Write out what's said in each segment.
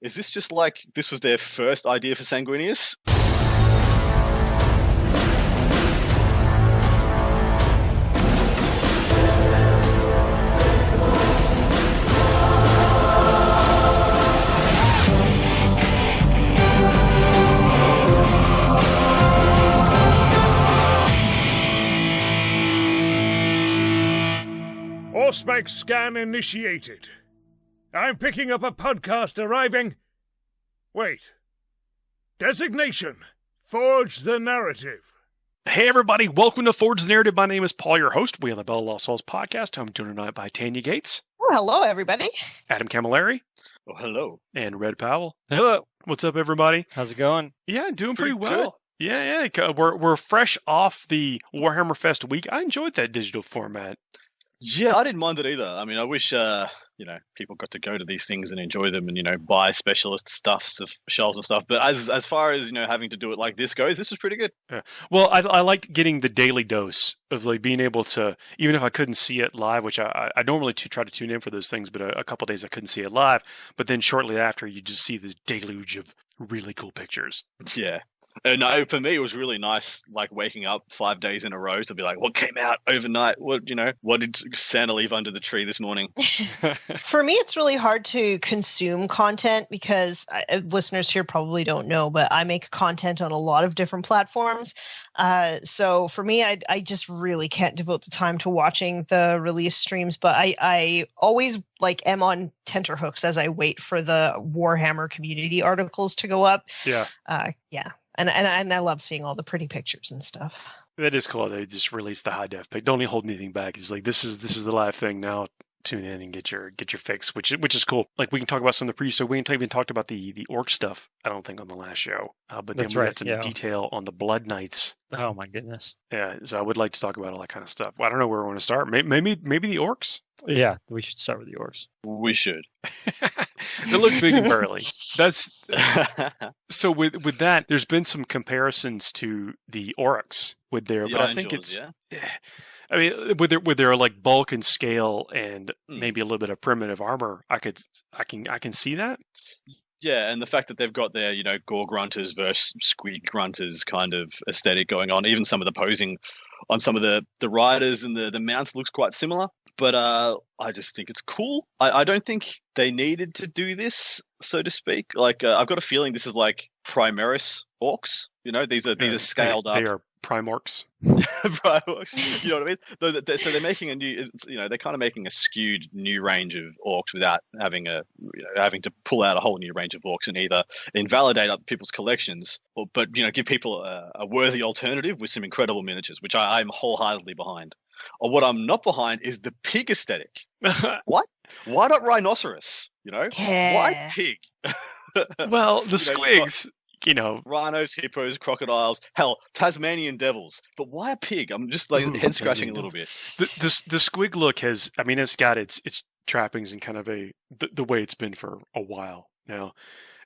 Is this just like this was their first idea for Sanguinius? Auspex scan initiated. I'm picking up a podcast arriving. Wait. Designation. Forge the narrative. Hey everybody, welcome to Forge the Narrative. My name is Paul, your host. We on the Bell of Lost Souls podcast. I'm joined tonight by Tanya Gates. Oh, hello, everybody. Adam Camilleri. Oh, hello. And Red Powell. Hello. What's up, everybody? How's it going? Yeah, doing pretty Pretty well. Yeah. We're fresh off the Warhammer Fest week. I enjoyed that digital format. Yeah, I didn't mind it either. I mean, I wish people got to go to these things and enjoy them and buy specialist stuffs of shelves and stuff. But as far as having to do it like this goes, this was pretty good. Yeah. Well, I liked getting the daily dose of like being able to, even if I couldn't see it live, which I normally try to tune in for those things, but a couple of days I couldn't see it live. But then shortly after, you just see this deluge of really cool pictures. Yeah. No, for me, it was really nice, like waking up 5 days in a row to be like, what came out overnight? What did Santa leave under the tree this morning? For me, it's really hard to consume content because listeners here probably don't know, but I make content on a lot of different platforms. So for me, I just really can't devote the time to watching the release streams, but I always am on tenterhooks as I wait for the Warhammer community articles to go up. Yeah. And I love seeing all the pretty pictures and stuff. That is cool. They just released the high def pic. Don't even hold anything back. It's like this is the live thing now. Tune in and get your fix, which is cool. Like we can talk about some of the so we even talked about the orc stuff. I don't think on the last show, but then we had some detail on the Blood Knights. Oh my goodness! Yeah, so I would like to talk about all that kind of stuff. Well, I don't know where we want to start. Maybe the orcs. Yeah, we should start with the orcs. We should. They look big and burly. That's so. With that, there's been some comparisons to the orcs with their, but I think it's. Yeah. I mean, with their like bulk and scale and maybe a little bit of primitive armor, I can see that. Yeah, and the fact that they've got their gore grunters versus squeak grunters kind of aesthetic going on. Even some of the posing on some of the riders and the mounts looks quite similar. But I just think it's cool. I don't think they needed to do this, so to speak. Like I've got a feeling this is like Primaris orcs. These are scaled up. They are Primorcs. Primorcs. You know what I mean? So they're making a new. They're kind of making a skewed new range of orcs without having having to pull out a whole new range of orcs and either invalidate other people's collections, but give people a worthy alternative with some incredible miniatures, which I'm wholeheartedly behind. Or what I'm not behind is the pig aesthetic. What? Why not rhinoceros? Why pig? Well, the squigs. Rhinos, hippos, crocodiles, hell, Tasmanian devils. But why a pig? I'm just head scratching a little bit. The squig look it's got its trappings and kind of the way it's been for a while now.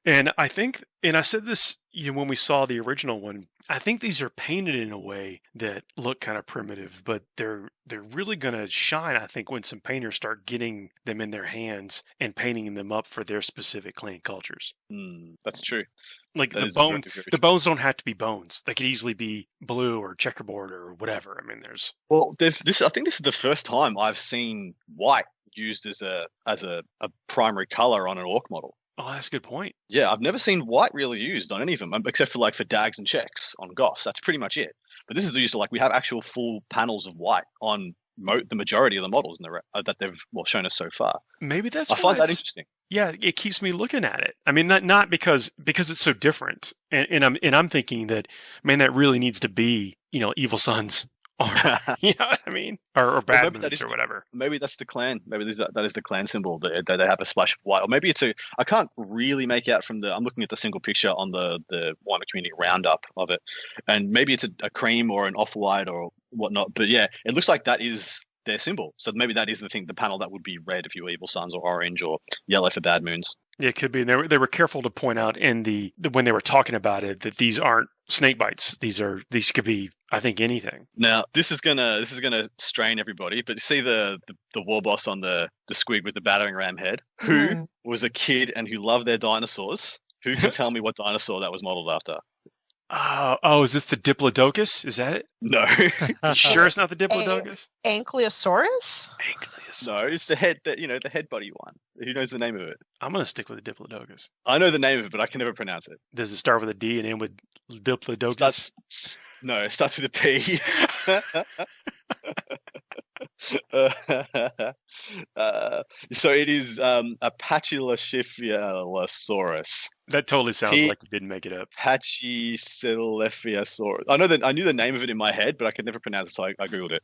And I think, and I said this when we saw the original one, I think these are painted in a way that look kind of primitive, but they're really going to shine, I think, when some painters start getting them in their hands and painting them up for their specific clan cultures. That's true. Like the bones don't have to be bones. They could easily be blue or checkerboard or whatever. I mean, I think this is the first time I've seen white used as a primary color on an orc model. Oh, that's a good point. Yeah, I've never seen white really used on any of them, except for for dags and checks on Goss. That's pretty much it. But this is used to we have actual full panels of white on the majority of the models that they've shown us so far. Maybe that's. I find that interesting. Yeah, it keeps me looking at it. I mean, not because it's so different, and I'm thinking that that really needs to be Evil Sons. Or, you know what I mean? Or bad moons or whatever. Maybe that's the clan. Maybe that is the clan symbol. That they have a splash of white. Or maybe it's I can't really make out from I'm looking at the single picture on the Warhammer Community Roundup of it. And maybe it's a cream or an off-white or whatnot. But yeah, it looks like that is their symbol. So maybe that is the panel that would be red if you were Evil Sons, or orange, or yellow for bad moons. Yeah, it could be. And they were careful to point out when they were talking about it that these aren't snake bites. These could be, I think, anything. Now this is gonna strain everybody, but you see the war boss on the squig with the battering ram head, who was a kid and who loved their dinosaurs. Who can tell me what dinosaur that was modeled after? Is this the Diplodocus? Is that it? No. You sure it's not the Diplodocus? Ankylosaurus? No, it's the head the head buddy one. Who knows the name of it? I'm gonna stick with the Diplodocus. I know the name of it, but I can never pronounce it. Does it start with a D and end with Diplodocus? It starts with a P. So it is Pachycephalosaurus. That totally sounds like you didn't make it up. Pachycephalosaurus. I knew the name of it in my head, but I could never pronounce it, so I googled it.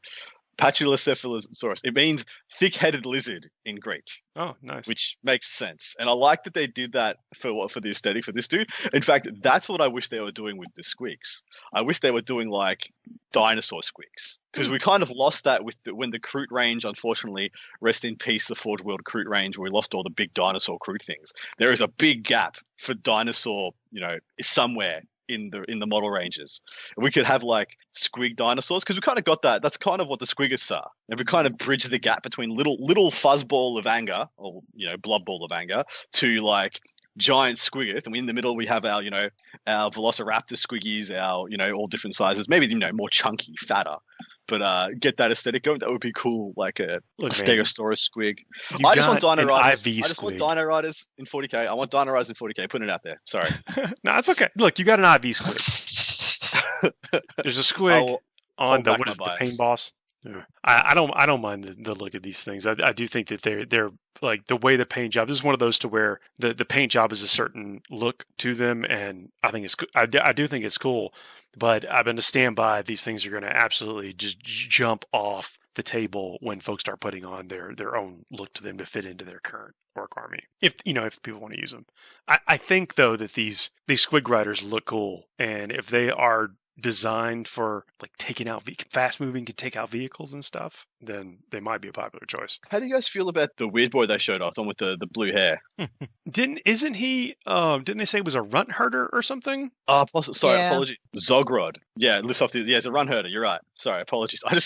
Pachycephalosaurus. It means thick-headed lizard in Greek. Oh, nice. Which makes sense, and I like that they did that for the aesthetic for this dude. In fact, that's what I wish they were doing with the squigs. I wish they were doing like dinosaur squigs, because we kind of lost that when the Kroot range, unfortunately, rest in peace, the Forge World Kroot range, where we lost all the big dinosaur Kroot things. There is a big gap for dinosaur, somewhere in the model ranges. And we could have like squig dinosaurs, because we kind of got that. That's kind of what the squiggers are. And we kind of bridge the gap between little fuzzball of anger, or blood ball of anger, to like giant squiggers. And in the middle we have our our velociraptor squiggies, our all different sizes, maybe more chunky, fatter. But get that aesthetic going. That would be cool, like a Stegosaurus squig. I just want Dino Riders. I just want Dino Riders in 40k. I want Dino Riders in 40k. Putting it out there. Sorry. No, it's okay. Look, you got an IV squig. There's a squig on the pain boss. Yeah. I don't mind the look of these things. I do think that they're like the way the paint job. This is one of those to where the paint job is a certain look to them, and I think it's I do think it's cool. But I've been to stand by. These things are going to absolutely just jump off the table when folks start putting on their own look to them to fit into their current orc army. If people want to use them, I think though that these squig riders look cool, and if they are designed for like taking out fast moving, can take out vehicles and stuff, then they might be a popular choice. How do you guys feel about the weird boy they showed off, the one with the blue hair? Didn't they say it was a runt herder or something? Apologies. Zogrod. Yeah, it lifts off it's a runt herder, you're right. Sorry, apologies. For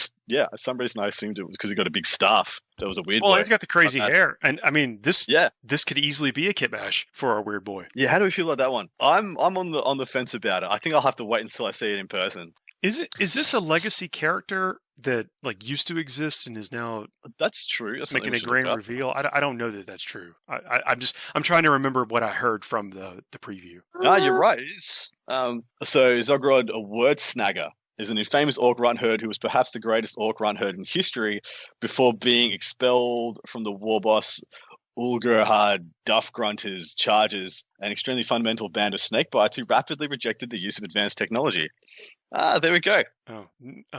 some reason I assumed it was because he got a big staff. That was a weird boy. Well, he's got the crazy hair. And I mean this could easily be a kit bash for our weird boy. Yeah, how do we feel about that one? I'm on the fence about it. I think I'll have to wait until I see it in person. Is this a legacy character that like used to exist and is now that's true? That's making a grand reveal. I don't know that that's true. I'm trying to remember what I heard from the preview. You're right. It is. So Zogrod, a word snagger, is an infamous orc runt herd who was perhaps the greatest orc runt herd in history before being expelled from the war boss Ulgerhard Duff Grunter's charges. An extremely fundamental band of snakebites who rapidly rejected the use of advanced technology. There we go. Oh,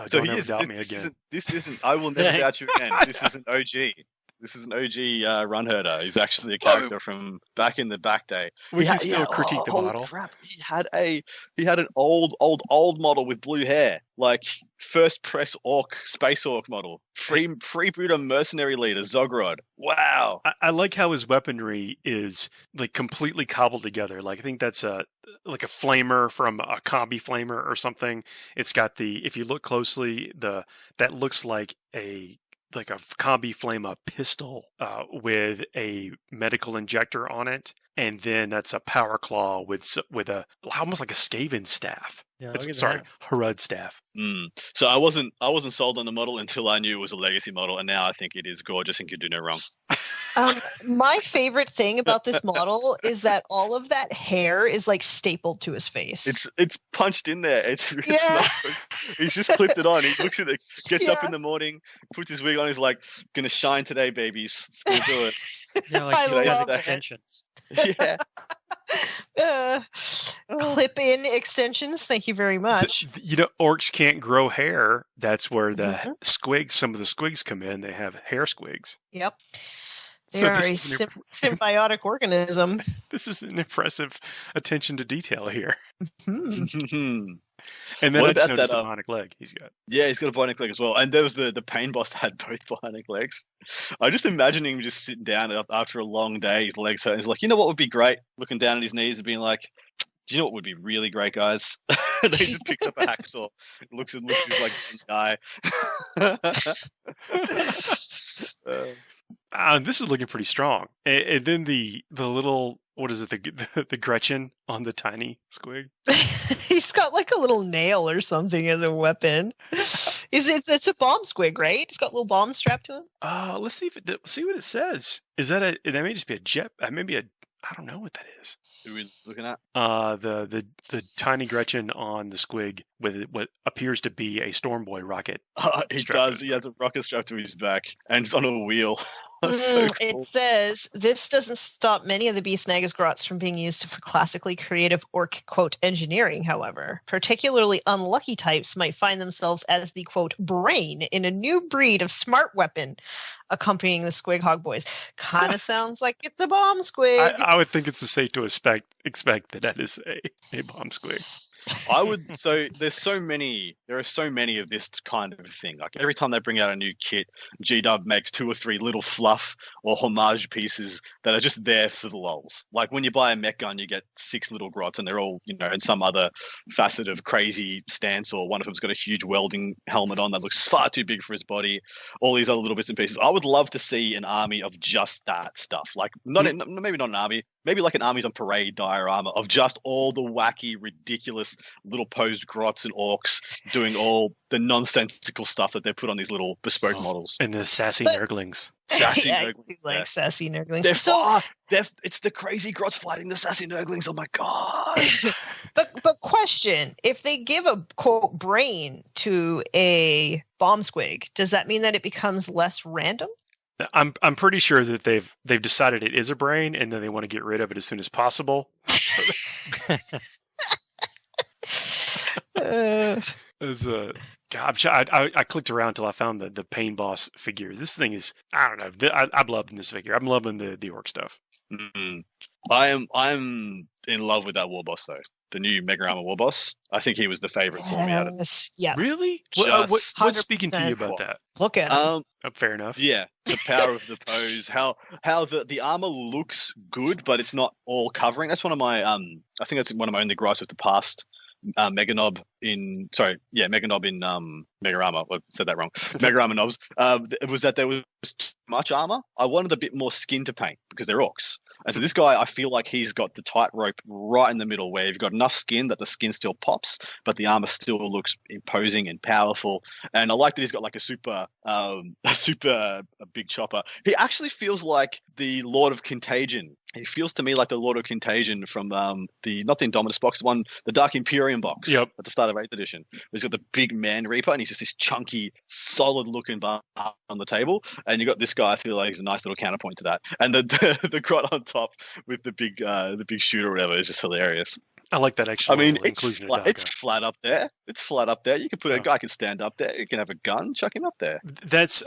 don't ever doubt me again. This isn't. I will never doubt you again. This is an OG. This is an OG run herder. He's actually a character from back in the back day. We can still critique the model. Crap. He had an old model with blue hair, like first press space orc model. Freebooter mercenary leader Zogrod. Wow. I like how his weaponry is like completely cobbled together. Like I think that's like a flamer from a combi flamer or something. It's got if you look closely, that looks like a combi flame pistol with a medical injector on it, and then that's a power claw with a almost like a Skaven staff. Yeah, Harud staff. So I wasn't sold on the model until I knew it was a legacy model, and now I think it is gorgeous and could do no wrong. My favorite thing about this model is that all of that hair is like stapled to his face. It's punched in there. It's not, he's just clipped it on. He looks at it, gets up in the morning, puts his wig on. He's like, "Gonna shine today, babies. Gonna do it." Yeah, like he's got extensions. Yeah. Clip-in extensions. Thank you very much. Orcs can't grow hair. That's where the some of the squigs come in. They have hair squigs. Yep. They're a symbiotic organism. This is an impressive attention to detail here. And then What I just about noticed that, the bionic leg he's got. Yeah, he's got a bionic leg as well. And there was the pain boss that had both bionic legs. I just imagine him just sitting down after a long day, his legs hurt. He's like, you know what would be great? Looking down at his knees and being like, do you know what would be really great, guys? And he just picks up a hacksaw, looks at like guy. This is looking pretty strong. And then the little, what is it? The Gretchen on the tiny squig. He's got like a little nail or something as a weapon. It's a bomb squig, right? It's got a little bomb strapped to him. Let's see see what it says. Is that that may just be a jet? Maybe I don't know what that is. Who are we looking at? The tiny Gretchen on the squig with what appears to be a Stormboy rocket. He does. He has a rocket strapped to his back, and it's on a wheel. So cool. It says, this doesn't stop many of the Beast Nagasgrots from being used for classically creative orc, quote, engineering, however. Particularly unlucky types might find themselves as the, quote, brain in a new breed of smart weapon accompanying the Squig Hog Boys. Kind of sounds like it's a bomb squig. I would think it's safe to expect that is a bomb squig. I would. So there are so many of this kind of thing. Like every time they bring out a new kit, G-Dub makes 2 or 3 little fluff or homage pieces that are just there for the lulz. Like when you buy a mech gun, you get 6 little grots, and they're all, in some other facet of crazy stance, or one of them's got a huge welding helmet on that looks far too big for his body. All these other little bits and pieces. I would love to see an army of just that stuff. Like maybe not an army. Maybe like an armies on parade diorama of just all the wacky, ridiculous little posed grots and orcs doing all the nonsensical stuff that they put on these little bespoke models. And the sassy nurglings. Sassy yeah, nurglings. Sassy nurglings. It's the crazy grots fighting the sassy nurglings. Oh my god. But question, if they give a, quote, brain to a bomb squig, does that mean that it becomes less random? I'm pretty sure that they've decided it is a brain, and then they want to get rid of it as soon as possible. God, I clicked around until I found the pain boss figure. This thing is, I don't know. I'm loving this figure. I'm loving the orc stuff. Mm-hmm. I'm in love with that war boss though. The new Mega Armor war boss. I think he was the favorite for me out of this. Yeah. Really? What's speaking to you about that? Look at him. Fair enough. Yeah, the power of the pose, how the armor looks good, but it's not all covering. That's one of my I think that's one of my only gripes with the past Mega Nob in Mega Armor. I said that wrong. Mega Armor Nobs. It was that there was too much armor. I wanted a bit more skin to paint because they're orcs. And so this guy, I feel like he's got the tightrope right in the middle where you've got enough skin that the skin still pops, but the armor still looks imposing and powerful. And I like that he's got like a super big chopper. He actually feels like the Lord of Contagion. He feels to me like the Lord of Contagion from not the Indominus box, the Dark Imperium box at the start of 8th edition. He's got the big man Reaper, and he's just this chunky, solid-looking bar on the table. And you got this guy. I feel like he's a nice little counterpoint to that. And the grot on top with the big shooter or whatever is just hilarious. I like that actually. I mean, it's flat up there. It's flat up there. You can put a guy can stand up there. You can have a gun, chuck him up there. This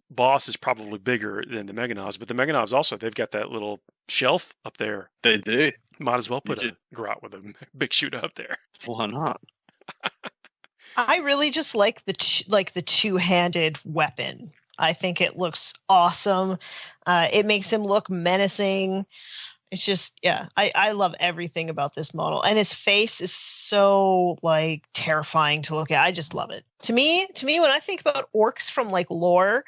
boss is probably bigger than the Meganobs, but the Meganobs also, they've got that little shelf up there. They do. Might as well put a grot with a big shooter up there. Why not? I really just like the two-handed weapon. I think it looks awesome. It makes him look menacing. It's just, I love everything about this model. And his face is so, like, terrifying to look at. I just love it. To me, when I think about orcs from, like, lore,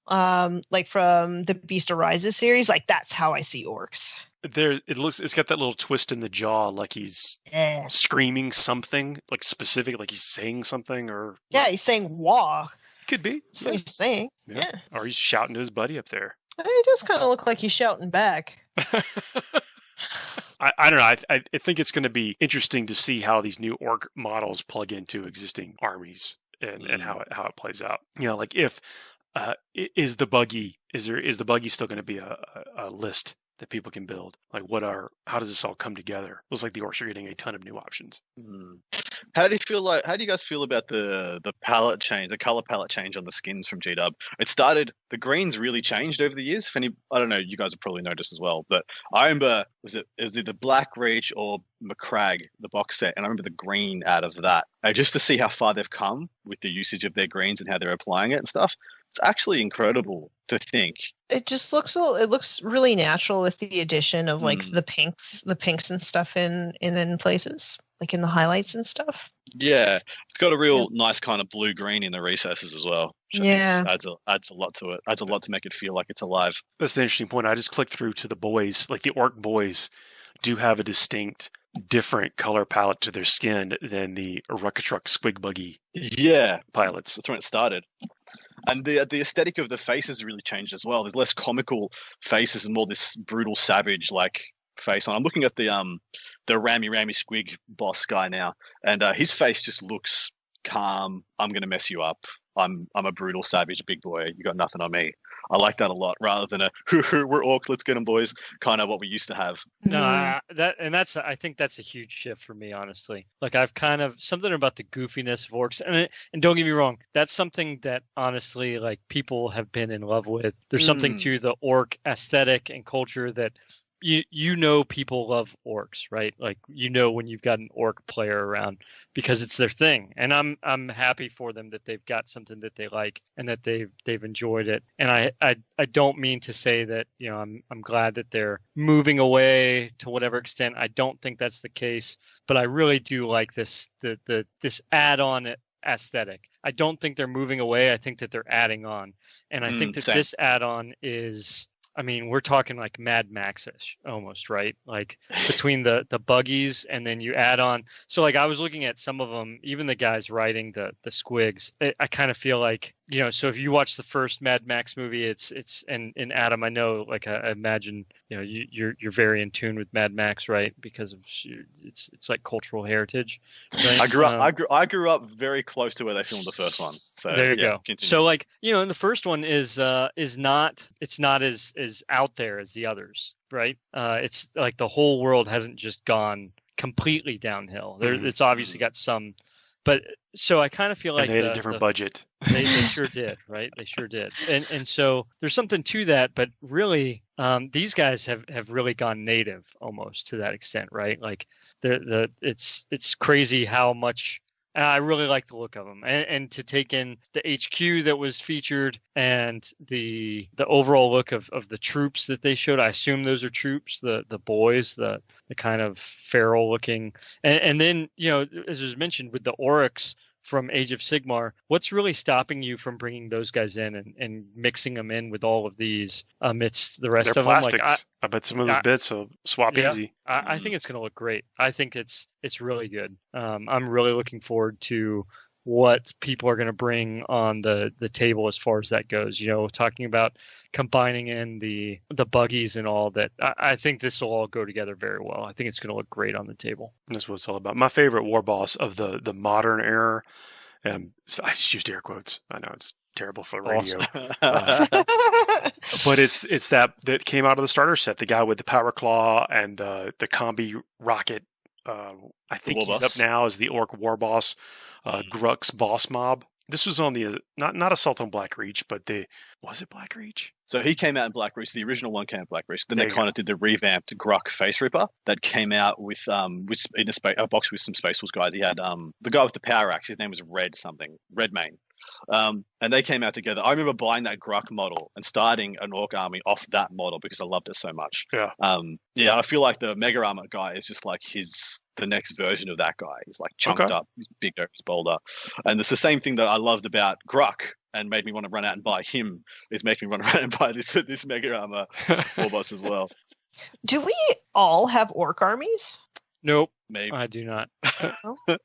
like from the Beast Arises series, like, that's how I see orcs. It's got that little twist in the jaw, like he's screaming something, like specific, like he's saying something, or... Yeah, he's saying wah. Could be. That's what he's saying. Yeah. Or he's shouting to his buddy up there. It does kind of look like he's shouting back. I don't know. I think it's going to be interesting to see how these new orc models plug into existing armies and how it plays out. Like if is the buggy still going to be a list that people can build? Like how does this all come together? Looks like the orcs are getting a ton of new options. How do you guys feel about the palette change, the color palette change on the skins from G-Dub? The greens really changed over the years. I don't know, you guys have probably noticed as well, but I remember, was it the Black Reach or McCrag, the box set, and I remember the green out of that. Just to see how far they've come with the usage of their greens and how they're applying it and stuff. It's actually incredible to think. It just looks it looks really natural with the addition of like the pinks and stuff in places, like in the highlights and stuff. Yeah, it's got a real nice kind of blue-green in the recesses as well. Adds a lot to it. Adds a lot to make it feel like it's alive. That's the interesting point. I just clicked through to the boys. Like the orc boys do have a distinct, different color palette to their skin than the Ruckatruck Squig Buggy pilots. That's when it started. And the aesthetic of the faces really changed as well. There's less comical faces and more this brutal savage like face on. I'm looking at the Rammy Squig boss guy now, and his face just looks calm. I'm gonna mess you up. I'm a brutal savage big boy. You got nothing on me. I like that a lot, rather than a we're orcs, let's get them boys, kind of what we used to have. No, I think that's a huge shift for me, honestly. Like I've kind of something about the goofiness of orcs, and don't get me wrong, that's something that honestly, like people have been in love with. There's something to the orc aesthetic and culture that people love orcs, right? Like when you've got an orc player around because it's their thing, and I'm happy for them that they've got something that they like and that they've enjoyed it. And I don't mean to say that I'm glad that they're moving away to whatever extent. I don't think that's the case, but I really do like this add-on aesthetic. I don't think they're moving away. I think that they're adding on, and I think that this add-on is. I mean, we're talking like Mad Max-ish almost, right? Like between the buggies and then you add on. So like I was looking at some of them, even the guys riding the squigs. I kind of feel like, so if you watch the first Mad Max movie, it's and Adam, I know, like I imagine, you're very in tune with Mad Max, right? Because of it's like cultural heritage. Right? I grew up very close to where they filmed the first one. So there you go. Continue. So like, and the first one is not as out there as the others, right? It's like the whole world hasn't just gone completely downhill. It's obviously got some, but so I kind of feel like they had a different budget. They sure did, right? They sure did, and so there's something to that. But really, these guys have really gone native almost to that extent, right? Like it's crazy how much. I really like the look of them, and to take in the HQ that was featured and the overall look of the troops that they showed. I assume those are troops, the boys, the kind of feral looking, and then as was mentioned with the Oryx from Age of Sigmar, what's really stopping you from bringing those guys in and mixing them in with all of these amidst the rest They're of plastics. them? Like, I bet some of the bits will swap easy. I think it's going to look great. I think it's really good. I'm really looking forward to what people are going to bring on the table as far as that goes. Talking about combining in the buggies and all that. I think this will all go together very well. I think it's going to look great on the table. That's what it's all about. My favorite war boss of the modern era, so I just used air quotes. I know it's terrible for radio. But it's that came out of the starter set. The guy with the power claw and the combi rocket. I think he's up now as the orc war boss. Gruk's boss mob. This was on the not Assault on Black Reach, but was it Black Reach? So he came out in Black Reach. The original one came out in Black Reach. Then they kind of did the revamped Gruk Face Ripper that came out with in a box with some Space Force guys. He had the guy with the power axe. His name was Redmayne. And they came out together. I remember buying that Gruk model and starting an orc army off that model because I loved it so much. Yeah. I feel like the Mega Armor guy is just like the next version of that guy. He's like chunked up, he's bigger, he's bolder. And it's the same thing that I loved about Gruk and made me want to run out and buy him is making me run around and buy this Mega Armor war boss as well. Do we all have orc armies? Nope. Maybe. I do not.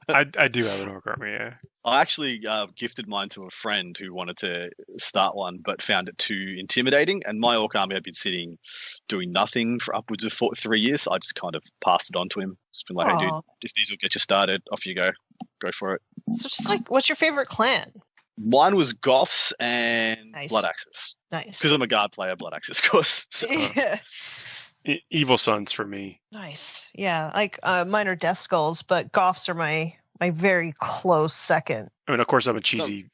I do have an orc army, yeah. I actually gifted mine to a friend who wanted to start one, but found it too intimidating. And my orc army had been sitting doing nothing for upwards of 3 years. So I just kind of passed it on to him. Just been like, hey, dude, if these will get you started, off you go. Go for it. So just like, what's your favorite clan? Mine was Goths and Blood Axes. Nice. Because I'm a guard player, Blood Axes, of course. So. Yeah. Evil Sons for me. Nice. Yeah, like mine are Death Skulls, but Goths are my very close second. I mean, of course, I'm a cheesy,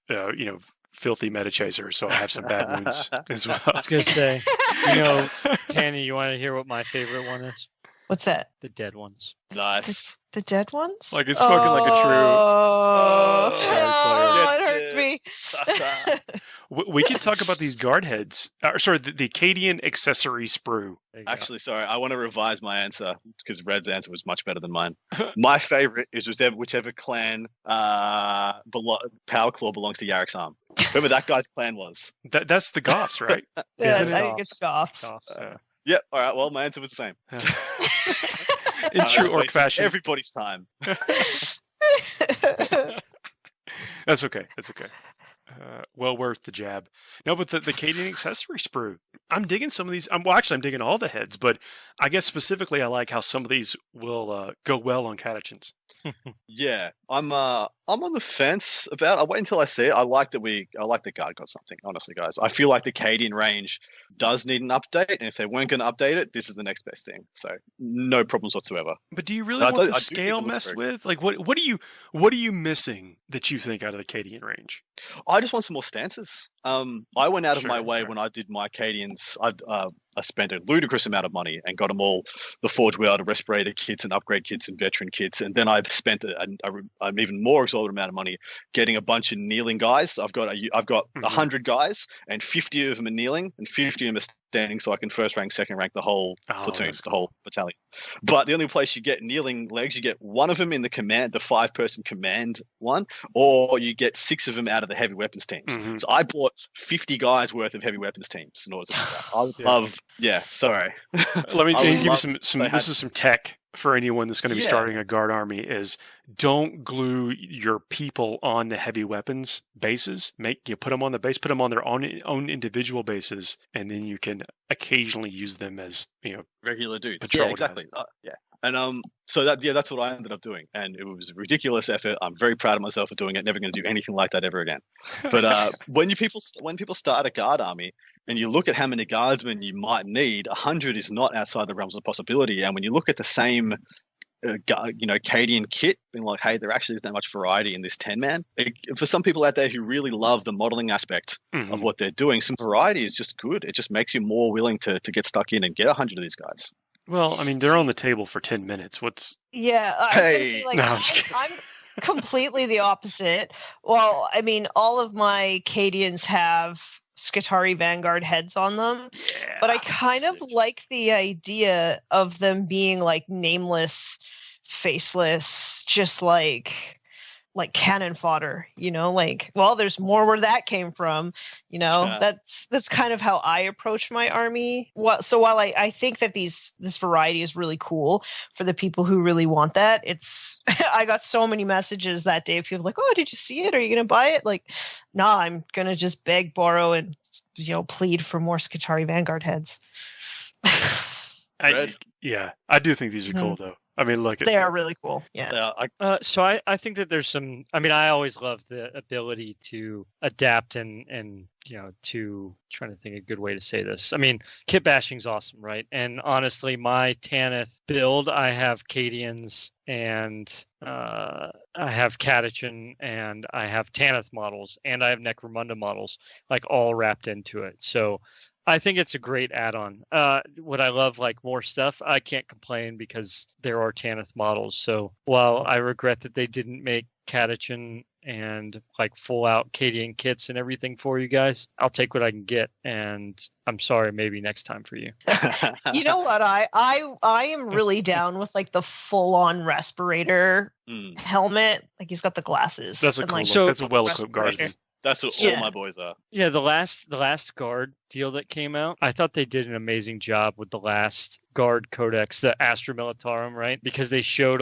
filthy meta chaser, so I have some bad wounds as well. I was going to say, Tanny, you want to hear what my favorite one is? What's that? The dead ones. Nice. The dead ones? Like it's spoken like a true. Oh, Sorry, it hurt me. We can talk about these guard heads. Sorry, the Acadian accessory sprue. Actually, sorry, I want to revise my answer because Red's answer was much better than mine. My favorite is whichever clan Power Claw belongs to Yarek's arm. Whoever that guy's clan was. That's the Goths, right? Yeah, Isn't I it? think it's Goths. Yep. All right. Well, my answer was the same. In true orc fashion. Everybody's time. That's okay. That's okay. Well worth the jab. No, but the Acadian accessory sprue. I'm digging some of these. I'm digging all the heads, but I guess specifically I like how some of these will go well on catechins. Yeah, I'm on the fence about. I'll wait until I see it. I like that guard got something. Honestly, guys, I feel like the Acadian range does need an update, and if they weren't going to update it, this is the next best thing. So no problems whatsoever. But do you really want the scale messed with? Like, what are you missing that you think out of the Acadian range? I just want some more stances. I went out of my way when I did my Acadians. I spent a ludicrous amount of money and got them all the Forge World respirator kits and upgrade kits and veteran kits, and then I've spent an even more exorbitant amount of money getting a bunch of kneeling guys. I've got 100 guys, and 50 of them are kneeling, and 50 of them are standing, so I can first rank, second rank the whole platoon, the whole battalion. But the only place you get kneeling legs, you get one of them in the 5-person command one, or you get 6 of them out of the heavy weapons teams. Mm-hmm. So I bought 50 guys worth of heavy weapons teams in order to do that. I would love. Yeah, sorry. Let me give you some. This is some tech for anyone that's going to be starting a guard army. Is don't glue your people on the heavy weapons bases. Put them on the base. Put them on their own individual bases, and then you can occasionally use them as regular dudes. Patrol yeah, exactly. And so that's what I ended up doing, and it was a ridiculous effort. I'm very proud of myself for doing it. Never going to do anything like that ever again. But when people start a guard army, and you look at how many guardsmen you might need, 100 is not outside the realms of possibility. And when you look at the same, Acadian kit, being like, hey, there actually isn't that much variety in this 10-man. For some people out there who really love the modeling aspect of what they're doing, some variety is just good. It just makes you more willing to get stuck in and get 100 of these guys. Well, I mean, they're on the table for 10 minutes. Yeah, I'm completely the opposite. Well, I mean, all of my Acadians have Skitarii Vanguard heads on them, but I kind of like the idea of them being like nameless, faceless, just like cannon fodder, there's more where that came from, that's kind of how I approach my army. So while I think that this variety is really cool for the people who really want that, I got so many messages that day of people like, oh, did you see it? Are you going to buy it? Like, nah, I'm going to just beg, borrow, and, plead for more Skitarii Vanguard heads. I do think these are cool though. I mean, look, they are really cool. Yeah. So I think that there's some. I mean, I always love the ability to adapt and to trying to think a good way to say this. I mean, kit bashing's awesome, right? And honestly, my Tanith build, I have Cadians and I have Catechin and I have Tanith models and I have Necromunda models, like all wrapped into it. So I think it's a great add-on. Would I love more stuff? I can't complain because there are Tanith models. So while I regret that they didn't make Catechin and full-out Cadian kits and everything for you guys, I'll take what I can get. And I'm sorry, maybe next time for you. You know what? I am really down with the full-on respirator helmet. He's got the glasses. That's a cool look. That's a well-equipped guardsman. That's what all my boys are. Yeah, the last guard deal that came out, I thought they did an amazing job with the last guard codex, the Astra Militarum, right? Because they showed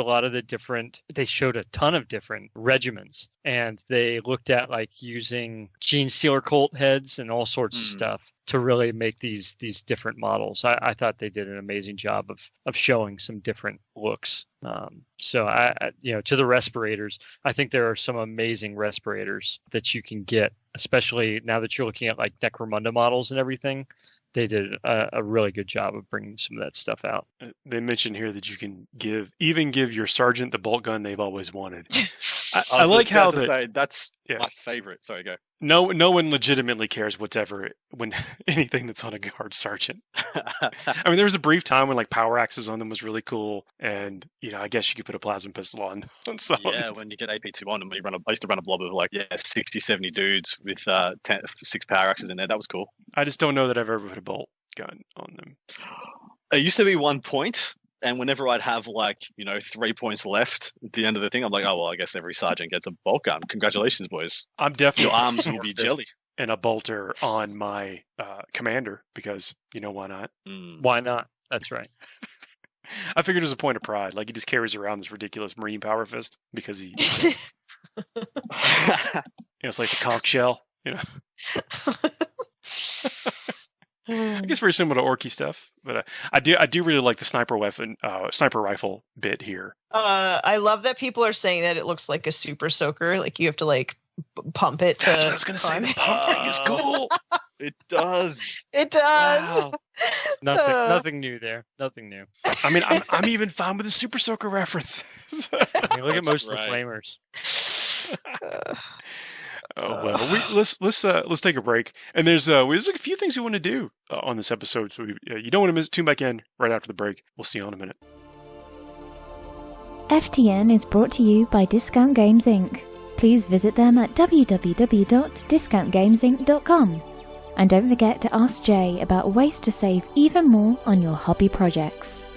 they showed a ton of different regiments, and they looked at using Gene Stealer Colt heads and all sorts of stuff to really make these different models. I thought they did an amazing job of showing some different looks. So I to the respirators, I think there are some amazing respirators that you can get, especially now that you're looking at Necromunda models and everything. They did a really good job of bringing some of that stuff out. They mentioned here that you can give your sergeant the bolt gun they've always wanted. I like how that's my favorite. Sorry, go. No one legitimately cares whatever when anything that's on a guard sergeant. I mean, there was a brief time when like power axes on them was really cool, and I guess you could put a plasma pistol on some. Yeah, when you get AP2 on them, I used to run a blob of 60, 70 dudes with 6 power axes in there. That was cool. I just don't know that I've ever put a bolt gun on them. It used to be 1 point. And whenever I'd have 3 points left at the end of the thing, I'm like, oh, well, I guess every sergeant gets a bolt gun. Congratulations, boys. I'm definitely Your arms will be jelly. And a bolter on my commander because, why not? Why not? That's right. I figured it was a point of pride. Like, he just carries around this ridiculous Marine power fist because he... it's like the conch shell, I guess very similar to Orky stuff, but I do really like the sniper rifle bit here. I love that people are saying that it looks like a super soaker. Like you have to pump it. That's what I was going to say. The pumping is cool. It does. It does. Wow. Nothing new there. Nothing new. I mean, I'm even fine with the super soaker reference. I mean, look at most of the flamers. Oh well, let's take a break. And there's a few things we want to do on this episode, so you don't want to tune back in right after the break. We'll see you in a minute. FTN is brought to you by Discount Games Inc. Please visit them at www.discountgamesinc.com. And don't forget to ask Jay about ways to save even more on your hobby projects.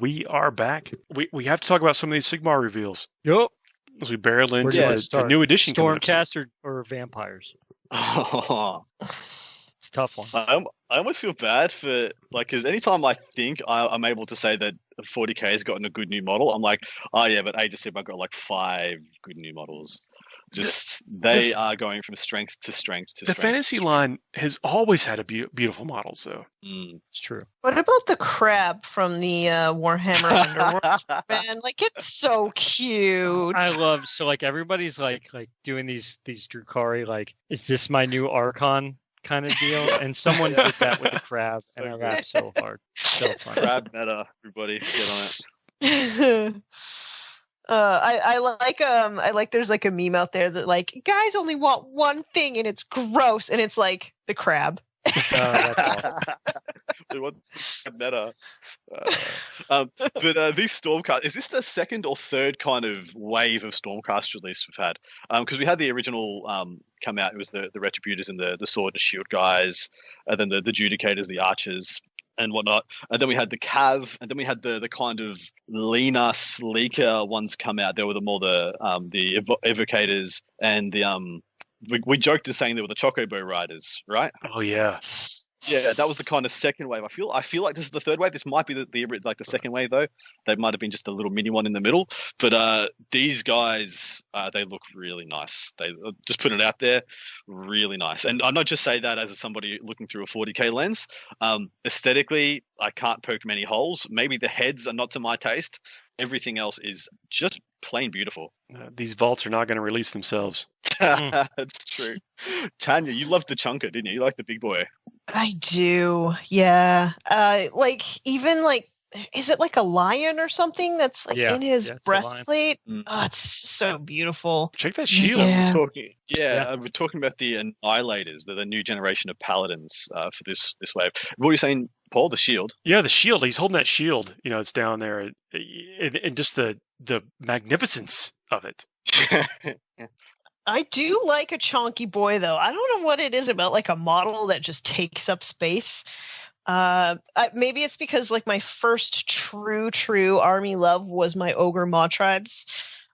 We are back. We have to talk about some of these Sigmar reveals. Yup. As we barrel into the new edition. Stormcast or vampires? It's a tough one. I almost feel bad for because anytime I think I'm able to say that 40k has gotten a good new model, I'm like, oh yeah, but Age of Sigmar got 5 good new models. They are going from strength to strength to strength. The fantasy line has always had a beautiful models, though. It's true. What about the crab from the Warhammer Underworlds? Man, it's so cute. I love everybody's doing these Drukhari is this my new Archon kind of deal? And someone did that with the crab, and I laughed so hard. So fun. Crab meta, everybody, get on it. I like there's a meme out there that guys only want one thing and it's gross and it's the crab. That's awesome. They want meta. But these Stormcast, is this the second or third kind of wave of Stormcast release we've had? Because we had the original come out. It was the Retributors and the Sword and Shield guys, and then the Judicators, the Archers, and whatnot. And then we had the Cav, and then we had the kind of leaner, sleeker ones come out. There were the Evocators and the we joked as saying they were the Chocobo Riders, right? Oh yeah. Yeah, that was the kind of second wave. I feel like this is the third wave. This might be the second wave though. They might have been just a little mini one in the middle. But these guys, they look really nice. They just put it out there, really nice. And I not just say that as somebody looking through a 40k lens. Aesthetically, I can't poke many holes. Maybe the heads are not to my taste. Everything else is just plain beautiful. These vaults are not going to release themselves. That's true. Tanya, you loved the chunker, didn't you? You liked the big boy. I do, yeah. Is it a lion or something that's in his breastplate? Oh, it's so beautiful. Check that shield. Yeah. We're talking about the Annihilators. They're the new generation of paladins for this wave. What were you saying, Paul? The shield? Yeah, the shield. He's holding that shield. It's down there, and just the magnificence of it. I do like a chonky boy, though. I don't know what it is about a model that just takes up space. Maybe it's because my first true army love was my ogre Maw tribes.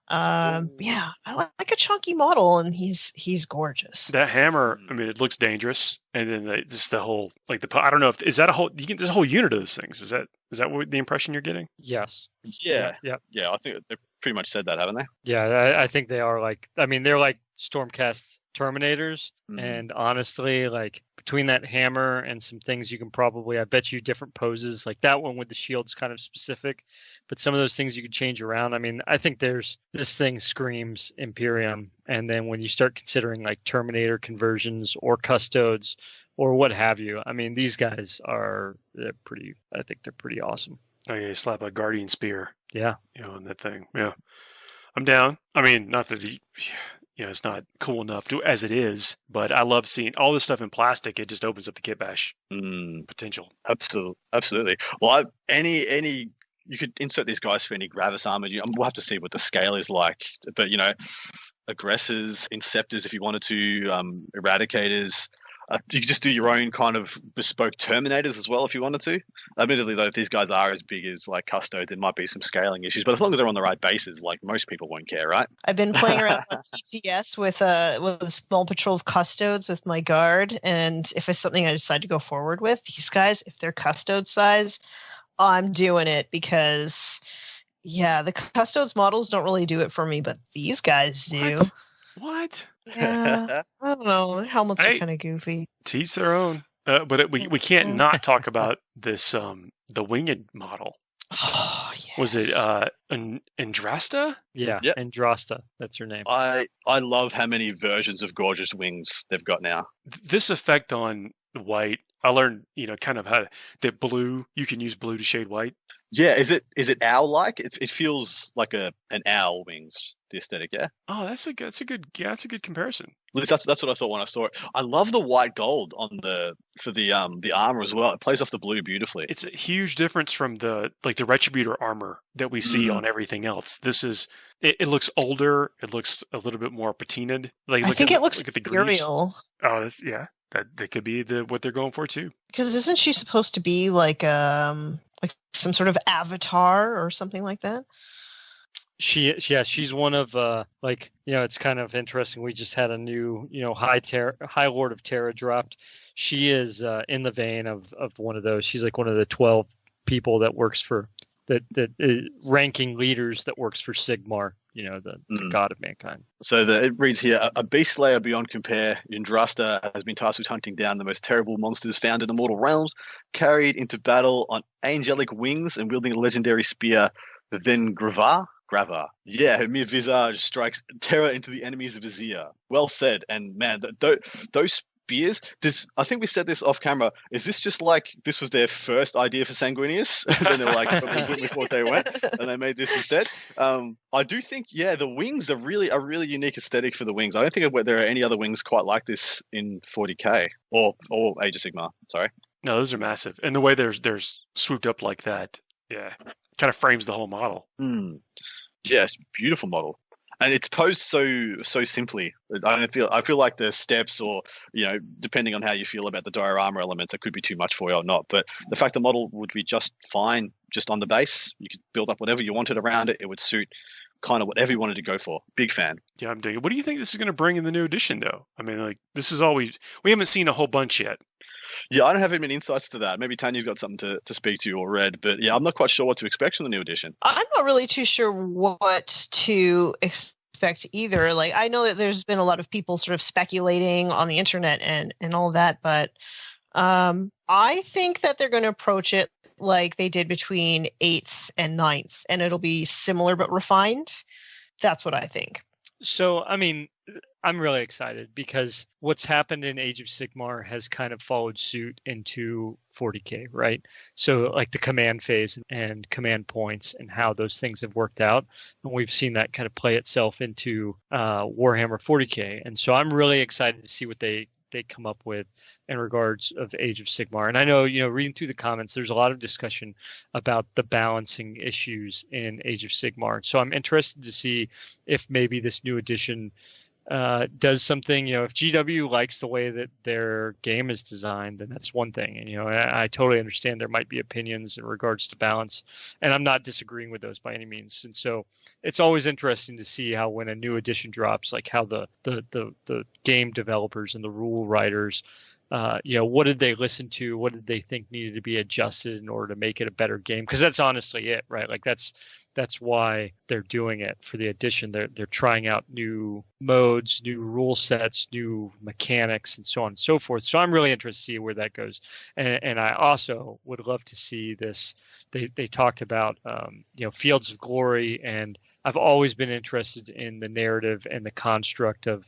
Yeah, I like a chunky model, and he's gorgeous. That hammer, I mean, it looks dangerous, and then just the whole I don't know if is that a whole there's a whole unit of those things. Is that what the impression you're getting? Yes. Yeah. I think they've pretty much said that, haven't they? Yeah, I think they are they're like Stormcast Terminators, and honestly, between that hammer and some things you can probably, I bet you different poses, that one with the shield's kind of specific, but some of those things you could change around. I mean, I think this thing screams Imperium, and then when you start considering Terminator conversions or Custodes or what have you, I mean, these guys I think they're pretty awesome. Oh yeah, you slap a Guardian Spear. Yeah. On that thing. Yeah. I'm down. I mean, not that it's not cool enough as it is. But I love seeing all this stuff in plastic. It just opens up the kit bash potential. Absolutely. Well, any you could insert these guys for any Gravis armor. We'll have to see what the scale is like. But aggressors, inceptors, if you wanted to, eradicators. You could just do your own kind of bespoke Terminators as well if you wanted to. Admittedly, though, if these guys are as big as like Custodes, there might be some scaling issues. But as long as they're on the right bases, like most people won't care, right? I've been playing around on TTS with a small patrol of Custodes with my guard, and if it's something I decide to go forward with, these guys, if they're Custode size, I'm doing it because, yeah, the Custodes models don't really do it for me, but these guys do. What? Yeah, I don't know. Their helmets are kind of goofy. Teach their own. But we can't not talk about this the winged model. Oh, yes. Was it Andrasta? Yeah, Yep. Andrasta. That's her name. I love how many versions of gorgeous wings they've got now. This effect on white, I learned, kind of how that blue, you can use blue to shade white. Yeah, is it owl-like? It feels like an owl wings, the aesthetic, yeah? Oh, that's a good comparison. At least that's what I thought when I saw it. I love the white gold for the armor as well. It plays off the blue beautifully. It's a huge difference from the Retributor armor that we see on everything else. This is it looks older, it looks a little bit more patinaed. Like I think it looks at the ethereal. Oh, that's that could be what they're going for too. Because isn't she supposed to be like some sort of avatar or something like that? She's one of it's kind of interesting. We just had a new High Lord of Terra dropped. She is in the vein of one of those. She's like one of the 12 people that works for ranking leaders that works for Sigmar. The god of mankind. So it reads here, a beast slayer beyond compare, Yndrasta has been tasked with hunting down the most terrible monsters found in the mortal realms, carried into battle on angelic wings and wielding a legendary spear, then Gravar. Yeah, her mere visage strikes terror into the enemy's vizier. Well said. And man, those spears, I think we said this off camera, is this just like this was their first idea for Sanguinius? And then they were like, we thought they went, and they made this instead. I do think, the wings are really a really unique aesthetic for the wings. I don't think there are any other wings quite like this in 40k or Age of Sigmar. Sorry. No, those are massive, and the way they're swooped up like that, kind of frames the whole model. Yeah, it's a beautiful model. And it's posed so simply. I feel like the steps, or depending on how you feel about the diorama elements, it could be too much for you or not. But the fact the model would be just fine, just on the base, you could build up whatever you wanted around it. It would suit kind of whatever you wanted to go for. Big fan. Yeah, I'm digging. What do you think this is going to bring in the new edition, though? I mean, like this is all we haven't seen a whole bunch yet. Yeah, I don't have many insights to that. Maybe Tanya's got something to speak to or read, but yeah, I'm not quite sure what to expect from the new edition. I'm not really too sure what to expect either. Like, I know that there's been a lot of people sort of speculating on the internet and all of that, but I think that they're going to approach it like they did between 8th and 9th, and it'll be similar but refined. That's what I think. So, I mean, I'm really excited because what's happened in Age of Sigmar has kind of followed suit into 40k, right? So like the command phase and command points and how those things have worked out. And we've seen that kind of play itself into Warhammer 40k. And so I'm really excited to see what they come up with in regards of Age of Sigmar. And I know, reading through the comments, there's a lot of discussion about the balancing issues in Age of Sigmar. So I'm interested to see if maybe this new edition does something. If GW likes the way that their game is designed, then that's one thing. And I totally understand there might be opinions in regards to balance, and I'm not disagreeing with those by any means. And so it's always interesting to see how when a new edition drops, like how the game developers and the rule writers, what did they listen to? What did they think needed to be adjusted in order to make it a better game? Because that's honestly it, right? Like that's why they're doing it for the edition. They're trying out new modes, new rule sets, new mechanics, and so on and so forth. So I'm really interested to see where that goes. And I also would love to see this. They talked about Fields of Glory, and I've always been interested in the narrative and the construct of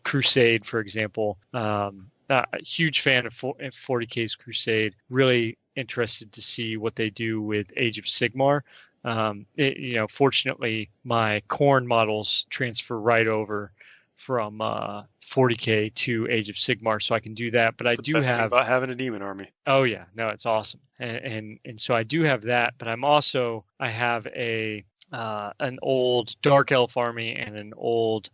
Crusade, for example. A huge fan of 40k's Crusade. Really interested to see what they do with Age of Sigmar. Fortunately, my Khorne models transfer right over from 40k to Age of Sigmar, so I can do that. But That's I the do best thing have about having a demon army. Oh yeah, no, it's awesome, and so I do have that. But I have a an old dark elf army and an old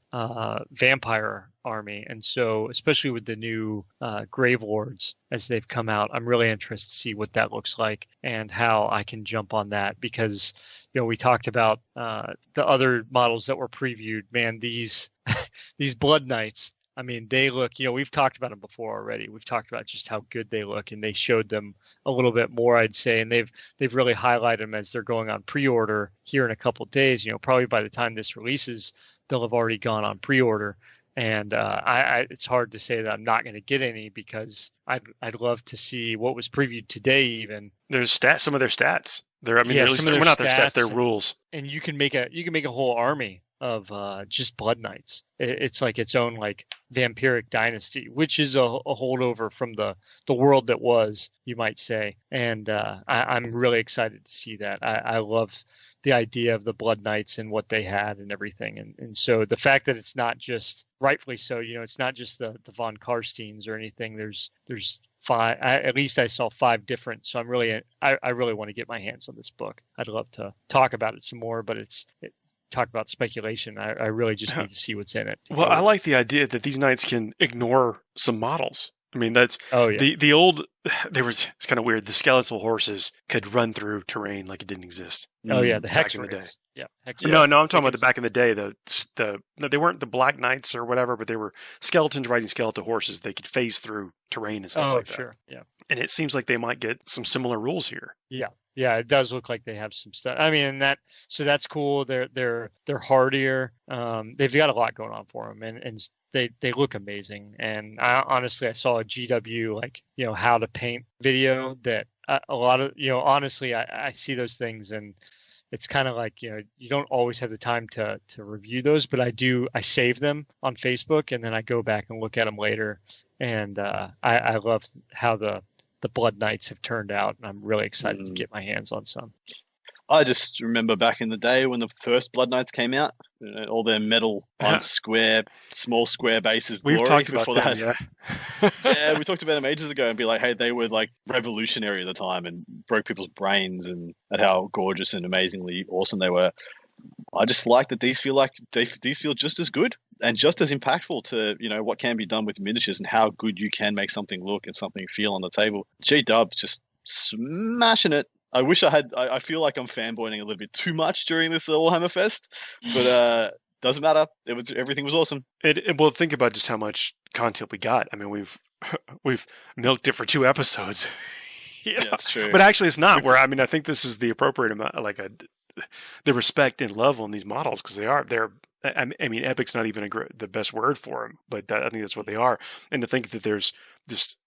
vampire army, and so especially with the new grave lords as they've come out, I'm really interested to see what that looks like and how I can jump on that, because we talked about the other models that were previewed. Man, these these blood knights, I mean, they look, we've talked about them before already. We've talked about just how good they look, and they showed them a little bit more, I'd say. And they've really highlighted them as they're going on pre-order here in a couple of days. Probably by the time this releases, they'll have already gone on pre-order. And it's hard to say that I'm not going to get any, because I'd love to see what was previewed today. Even there's some of their stats. They're not their stats, their rules. And you can make a whole army of just blood knights. It's like its own like vampiric dynasty, which is a holdover from the world that was, you might say. And I'm really excited to see that. I love the idea of the blood knights and what they had and everything. And so the fact that it's not just, rightfully so, it's not just the von Karsteins or anything. There's 5, at least I saw 5 different. So I really want to get my hands on this book. I'd love to talk about it some more, but talk about speculation. I really just need to see what's in it. Well, I like the idea that these knights can ignore some models. I mean, that's the old. It's kind of weird. The skeletal horses could run through terrain like it didn't exist. Oh yeah, the hex in the day. Yeah, No, I'm talking about the back in the day. They weren't the Black Knights or whatever, but they were skeletons riding skeletal horses. They could phase through terrain and stuff like that. Oh, sure, yeah. And it seems like they might get some similar rules here. Yeah. Yeah, it does look like they have some stuff. I mean, so that's cool. They're hardier. They've got a lot going on for them, and they look amazing. And I saw a GW how to paint video that a lot of honestly I see those things, and it's kind of like you don't always have the time to review those, but I save them on Facebook, and then I go back and look at them later. And I love how the Blood Knights have turned out, and I'm really excited to get my hands on some. I just remember back in the day when the first Blood Knights came out, all their metal on small square bases. We've talked about that. Yeah. Yeah, we talked about them ages ago and be like, hey, they were like revolutionary at the time and broke people's brains, and at how gorgeous and amazingly awesome they were. I just like that these feel just as good and just as impactful to what can be done with miniatures and how good you can make something look and something feel on the table. G-Dub's just smashing it. I wish I feel like I'm fanboying a little bit too much during this Warhammer Fest, but doesn't matter. Everything was awesome. Well, think about just how much content we got. I mean, we've milked it for 2 episodes. Yeah, that's true. But actually, it's not. I think this is the appropriate amount, the respect and love on these models, because they're. I mean, epic's not even the best word for them, but I think that's what they are. And to think that there's just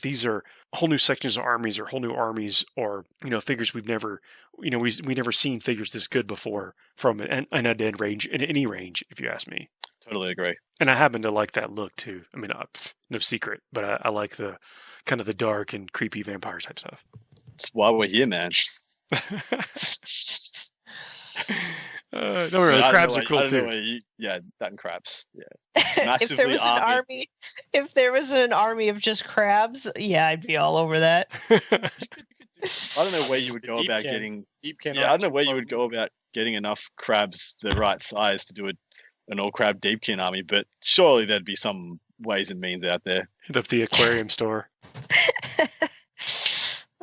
these are whole new sections of armies or whole new armies or figures we've never we never seen figures this good before from an undead range in any range, if you ask me. Totally agree. And I happen to like that look too. I mean, no secret, but I like the kind of the dark and creepy vampire type stuff. That's why we're here, man. No, really, crabs are cool too. That and crabs. Yeah. If there was an army of just crabs, yeah, I'd be all over that. I don't know where you would go about getting. I don't know where you would go about getting enough crabs the right size to do an all crab deepkin army, but surely there'd be some ways and means out there. Hit up the aquarium store.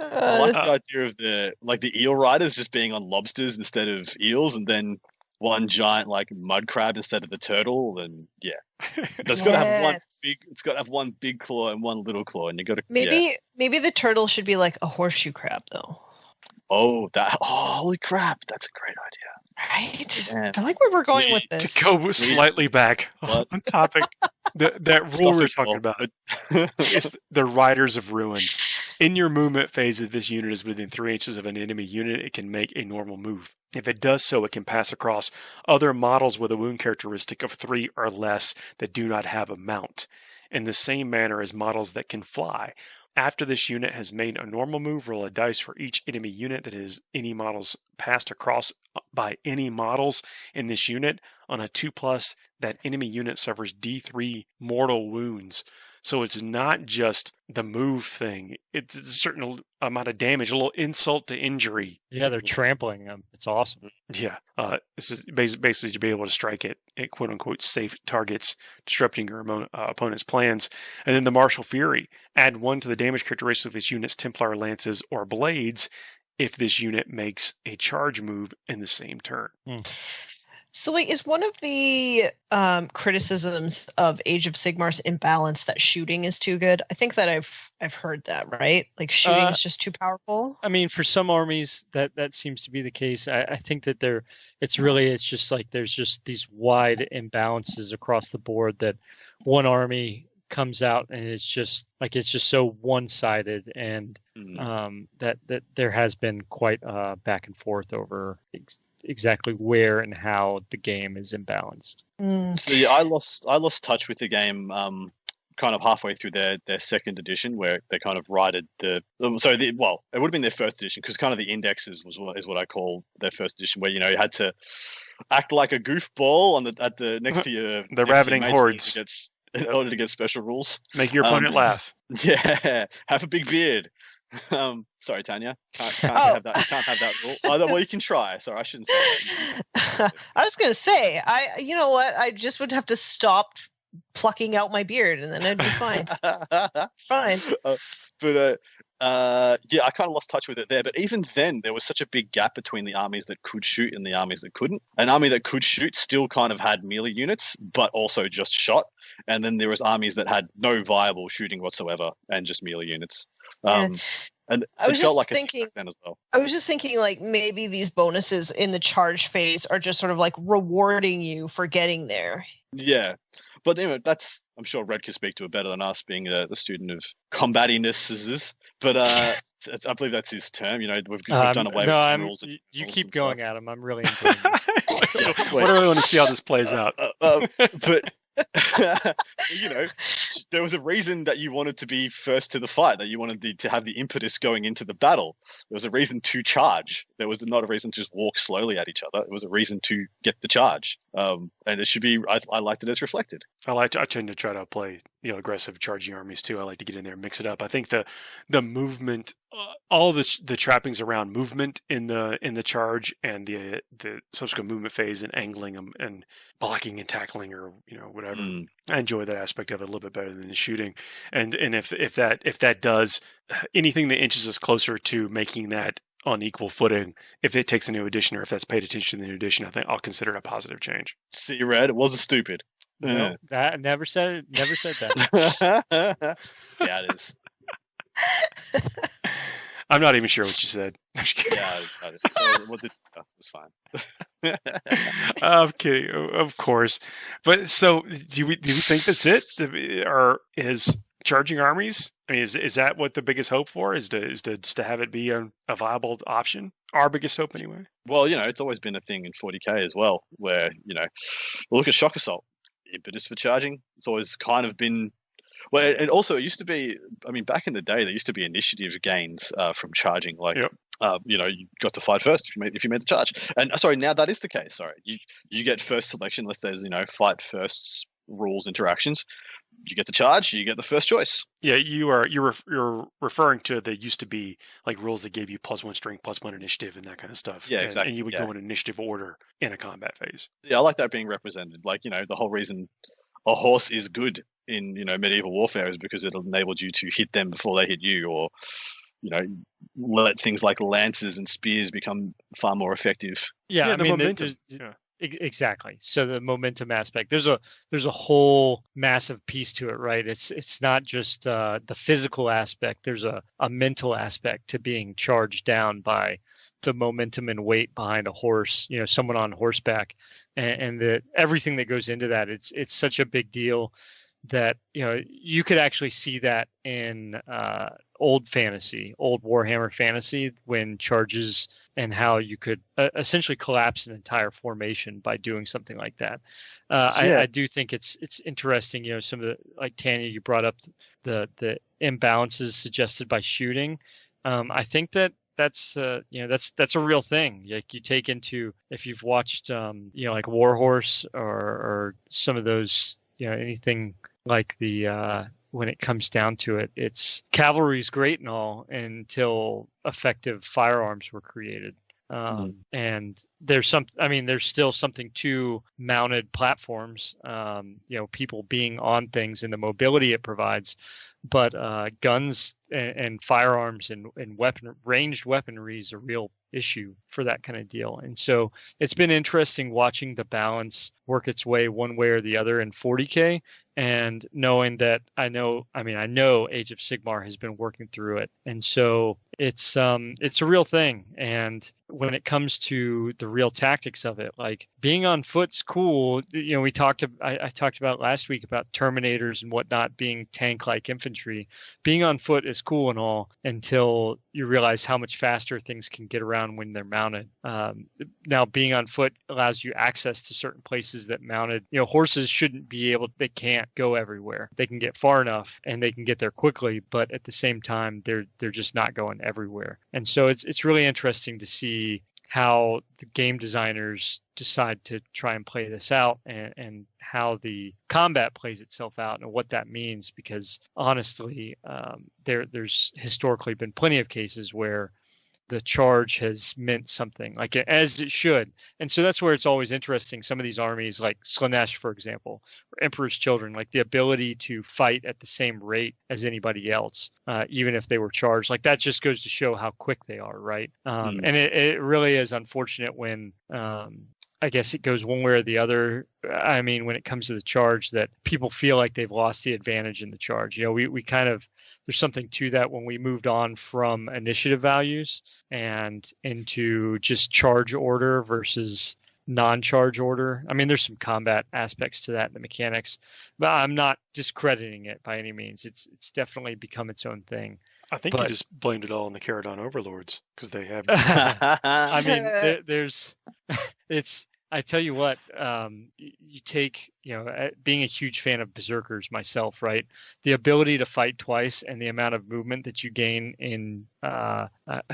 I like the idea of the eel riders just being on lobsters instead of eels, and then one giant mud crab instead of the turtle. Then it's got to have one big. It's got to have one big claw and one little claw, and you got to maybe the turtle should be like a horseshoe crab though. Oh, holy crap! That's a great idea. Right? Yeah. I like where we're going with this. To go slightly back on topic, that rule we're talking about is the Riders of Ruin. In your movement phase, if this unit is within 3 inches of an enemy unit, it can make a normal move. If it does so, it can pass across other models with a wound characteristic of 3 or less that do not have a mount, in the same manner as models that can fly. After this unit has made a normal move, roll a dice for each enemy unit that is any models passed across by any models in this unit. On a 2+, that enemy unit suffers D3 mortal wounds. So it's not just the move thing. It's a certain amount of damage, a little insult to injury. Yeah, they're trampling them. It's awesome. Yeah. This is basically to be able to strike at quote-unquote safe targets, disrupting your opponent's plans. And then the Martial Fury. Add 1 to the damage characteristic of this unit's Templar Lances or Blades if this unit makes a charge move in the same turn. So, like, is one of the criticisms of Age of Sigmar's imbalance that shooting is too good? I think that I've heard that, right? Like, shooting is just too powerful. I mean, for some armies, that seems to be the case. I think that it's just like there's just these wide imbalances across the board that one army comes out and it's just so one-sided, and that there has been quite back and forth over exactly where and how the game is imbalanced. So yeah, I lost touch with the game kind of halfway through their second edition, where they kind of righted it would have been their first edition, because kind of the indexes is what I call their first edition, where you had to act like a goofball next to your the ravening hordes in order to get special rules. Make your opponent laugh. Yeah, have a big beard. Sorry, Tanya. Can't have that. You can't have that rule. Well, you can try. Sorry, I shouldn't say that. I was going to say, you know what? I just would have to stop plucking out my beard, and then I'd be fine. Fine. Yeah, I kind of lost touch with it there. But even then, there was such a big gap between the armies that could shoot and the armies that couldn't. An army that could shoot still kind of had melee units, but also just shot. And then there was armies that had no viable shooting whatsoever and just melee units. And I was felt just like thinking, then as well. I was just thinking, like, maybe these bonuses in the charge phase are just sort of like rewarding you for getting there. Yeah. But anyway, I'm sure Red could speak to it better than us, being the student of combatiness. But I believe that's his term. We've done away with the rules. You keep going, Adam. I'm really enjoying it. I really want to see how this plays out. But there was a reason that you wanted to be first to the fight, that you wanted to have the impetus going into the battle. There was a reason to charge. There was not a reason to just walk slowly at each other. It was a reason to get the charge. And it should be, I liked it as reflected. I tend to try to play, aggressive charging armies too. I like to get in there and mix it up. I think the movement, all the trappings around movement in the charge and the subsequent movement phase and angling them and blocking and tackling, or whatever. I enjoy that aspect of it a little bit better than the shooting. And if that does anything that inches us closer to making that on equal footing, if it takes a new edition, or if that's paid attention to the new edition, I think I'll consider it a positive change. See, Red, it wasn't stupid. No, that never said that. Yeah, it is. I'm not even sure what you said. Yeah, it's fine. I'm kidding, of course. But so, do we think that's it? Or is charging armies? I mean, is that what the biggest hope for? Is to have it be a viable option? Our biggest hope, anyway. Well, it's always been a thing in 40k as well, where look at Shock Assault. Impetus for charging. It's always kind of been. Well, and also it used to be. I mean, back in the day, there used to be initiative gains from charging. Like, yep. You got to fight first if you made the charge. And sorry, now that is the case. Sorry, you get first selection unless there's fight firsts rules interactions. You get the charge. You get the first choice. Yeah, you're referring to the used to be like rules that gave you +1 strength, +1 initiative, and that kind of stuff. Yeah, exactly. And you would go in initiative order in a combat phase. Yeah, I like that being represented. Like, the whole reason a horse is good in medieval warfare is because it enabled you to hit them before they hit you, or let things like lances and spears become far more effective. Yeah, the momentum. Exactly. So the momentum aspect, there's a whole massive piece to it, right? It's not just the physical aspect. There's a mental aspect to being charged down by the momentum and weight behind a horse, someone on horseback, and everything that goes into that. It's such a big deal. that you could actually see that in old Warhammer fantasy, when charges and how you could essentially collapse an entire formation by doing something like that. I do think it's interesting. Some of the, like Tanya, you brought up the imbalances suggested by shooting. I think that's a real thing. Like, you take into, if you've watched like Warhorse or some of those, anything like the when it comes down to it, it's cavalry's great and all until effective firearms were created. And there's still something to mounted platforms, people being on things and the mobility it provides, but guns and firearms and ranged weaponry is a real issue for that kind of deal. And so it's been interesting watching the balance work its way one way or the other in 40k, and knowing that I know Age of Sigmar has been working through it. And so it's a real thing. And when it comes to the real tactics of it, like being on foot's cool. I talked about last week about Terminators and whatnot being tank-like infantry. Being on foot is cool and all until you realize how much faster things can get around when they're mounted. Now, being on foot allows you access to certain places that mounted, horses they can't go everywhere. They can get far enough and they can get there quickly, but at the same time, they're just not going everywhere. And so it's really interesting to see how the game designers decide to try and play this out, and how the combat plays itself out and what that means, because honestly, there's historically been plenty of cases where the charge has meant something, like as it should. And so that's where it's always interesting. Some of these armies, like Slanesh, for example, or Emperor's Children, like the ability to fight at the same rate as anybody else, even if they were charged, like that just goes to show how quick they are, right? And it really is unfortunate when I guess it goes one way or the other. I mean, when it comes to the charge, that people feel like they've lost the advantage in the charge. We kind of, there's something to that when we moved on from initiative values and into just charge order versus non-charge order. I mean, there's some combat aspects to that in the mechanics, but I'm not discrediting it by any means. It's definitely become its own thing. I think you just blamed it all on the Caradon overlords because they have. I mean, I tell you what, you take, being a huge fan of Berserkers myself, right? The ability to fight twice and the amount of movement that you gain in a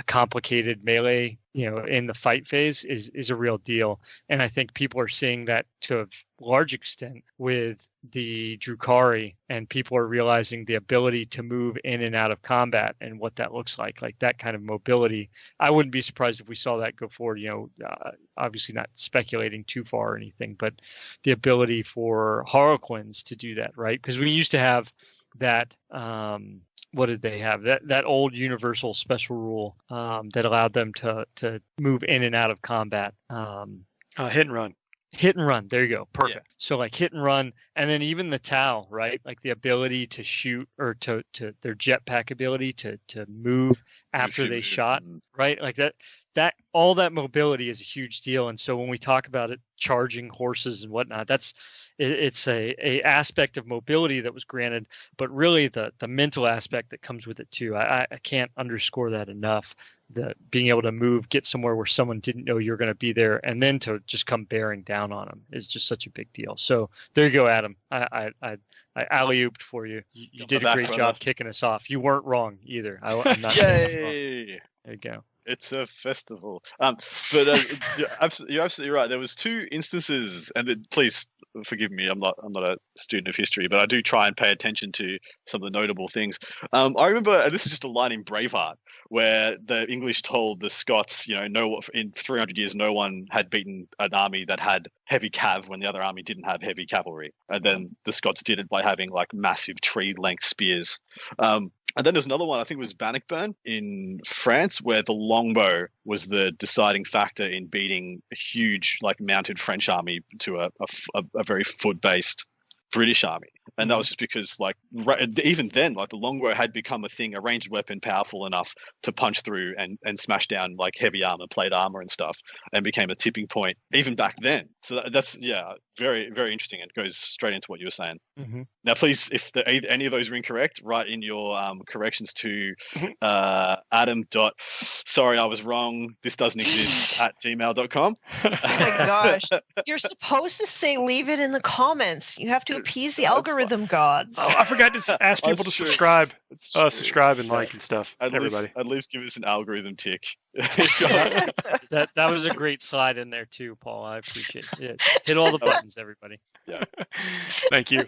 complicated melee, in the fight phase is a real deal. And I think people are seeing that to a large extent with the Drukhari, and people are realizing the ability to move in and out of combat and what that looks like that kind of mobility. I wouldn't be surprised if we saw that go forward, obviously not speculating too far or anything, but the ability for Harlequins to do that, right? Because we used to have that, what did they have? That old universal special rule that allowed them to move in and out of combat. Hit and run. Hit and run. There you go. Perfect. Yeah. So like hit and run, and then even the Tau, right? Like the ability to shoot, or to their jetpack ability to move after they shot, right? Like that all that mobility is a huge deal. And so when we talk about it, charging horses and whatnot, it's a aspect of mobility that was granted, but really the mental aspect that comes with it too. I can't underscore that enough. The being able to move, get somewhere where someone didn't know you're going to be there, and then to just come bearing down on them is just such a big deal. So there you go, Adam. I alley-ooped for you. You did a great job kicking us off. You weren't wrong either. I'm not. Yay! There you go. It's a festival. But you're absolutely right. There was two instances, and please forgive me. I'm not a student of history, but I do try and pay attention to some of the notable things. I remember, and this is just a line in Braveheart, where the English told the Scots, in 300 years, no one had beaten an army that had heavy cav when the other army didn't have heavy cavalry. And then the Scots did it by having like massive tree-length spears. And then there's another one, I think it was Bannockburn in France, where the longbow was the deciding factor in beating a huge, like, mounted French army to a very foot-based British army. And that was just because, like, even then, like, the longbow had become a thing, a ranged weapon powerful enough to punch through and smash down, like, heavy armor, plate armor and stuff, and became a tipping point even back then. So that's, yeah, very, very interesting, and goes straight into what you were saying. Mm-hmm. Now, please, if any of those are incorrect, write in your corrections to Adam.sorry, I was wrong, this doesn't exist at gmail.com. Oh my gosh. You're supposed to say leave it in the comments. You have to appease the algorithm gods. Oh, I forgot to ask people to subscribe. Subscribe and like and stuff. Everybody. At least give us an algorithm tick. That was a great slide in there too, Paul. I appreciate it. Hit all the buttons, everybody. Yeah. Thank you.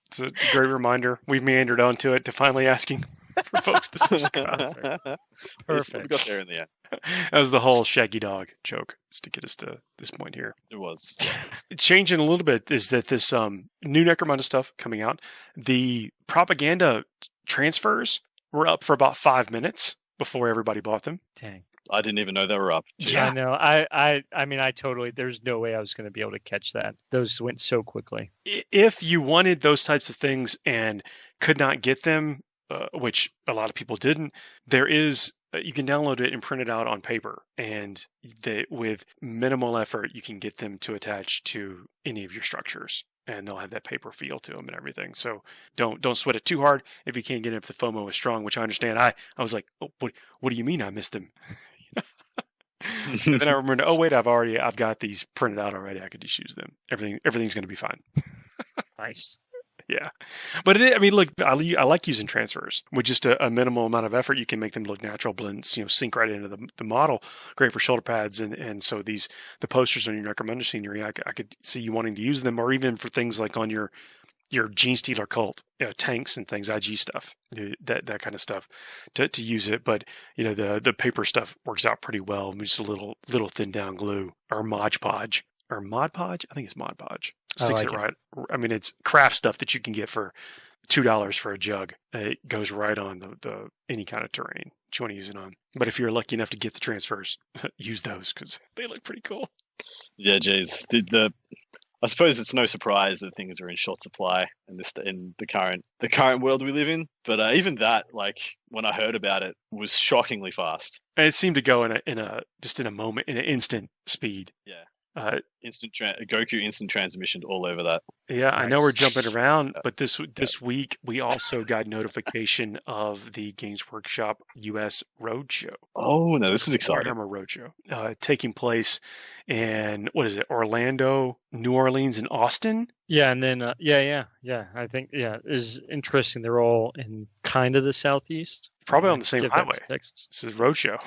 It's a great reminder. We've meandered onto it to finally asking for folks to subscribe. Perfect. We got there in the end. That was the whole Shaggy Dog joke, just to get us to this point here. It was. Changing a little bit is that this new Necromunda stuff coming out, the propaganda transfers were up for about 5 minutes before everybody bought them. Dang. I didn't even know they were up. Yeah, I know. I mean, I totally. There's no way I was going to be able to catch that. Those went so quickly. If you wanted those types of things and could not get them, which a lot of people didn't, there is. You can download it and print it out on paper, and with minimal effort, you can get them to attach to any of your structures, and they'll have that paper feel to them and everything. So don't sweat it too hard if you can't get it if the FOMO is strong, which I understand. I was like, oh, what do you mean I missed them? And then I remembered, oh wait, I've got these printed out already. I could just use them. Everything's going to be fine. Nice. Yeah, but I mean, look, I like using transfers with just a minimal amount of effort. You can make them look natural, blends, sync right into the model. Great for shoulder pads, and so the posters on your Necromunda scenery, I could see you wanting to use them, or even for things like on your Gene Stealer cult, tanks and things, IG stuff, that kind of stuff, to use it. But the paper stuff works out pretty well. Just a little thin down glue or Mod Podge. Or Mod Podge? I think it's Mod Podge. Sticks it right. I mean, it's craft stuff that you can get for $2 for a jug. It goes right on the any kind of terrain that you want to use it on. But if you're lucky enough to get the transfers, use those because they look pretty cool. Yeah, geez. I suppose it's no surprise that things are in short supply in the current world we live in. But even that, like when I heard about it, was shockingly fast. And it seemed to go in a moment, in an instant speed. Yeah. Goku instant transmission all over that. Yeah, nice. I know we're jumping around, but this week we also got notification of the Games Workshop US Roadshow. Oh no, this is exciting! Warhammer Roadshow taking place in Orlando, New Orleans, and Austin. Yeah, and then yeah. I think it's interesting. They're all in kind of the southeast, probably on the same highway. Texas. This is Roadshow.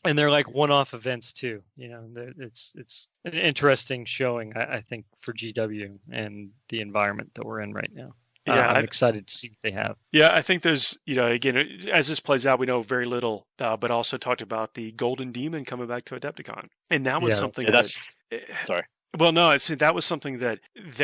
And they're like one-off events too. It's an interesting showing, I think, for GW and the environment that we're in right now. Yeah, I'm excited to see what they have. Yeah, I think there's, again, as this plays out, we know very little, but also talked about the Golden Demon coming back to Adepticon, and that was something. Sorry. Well, no, that was something that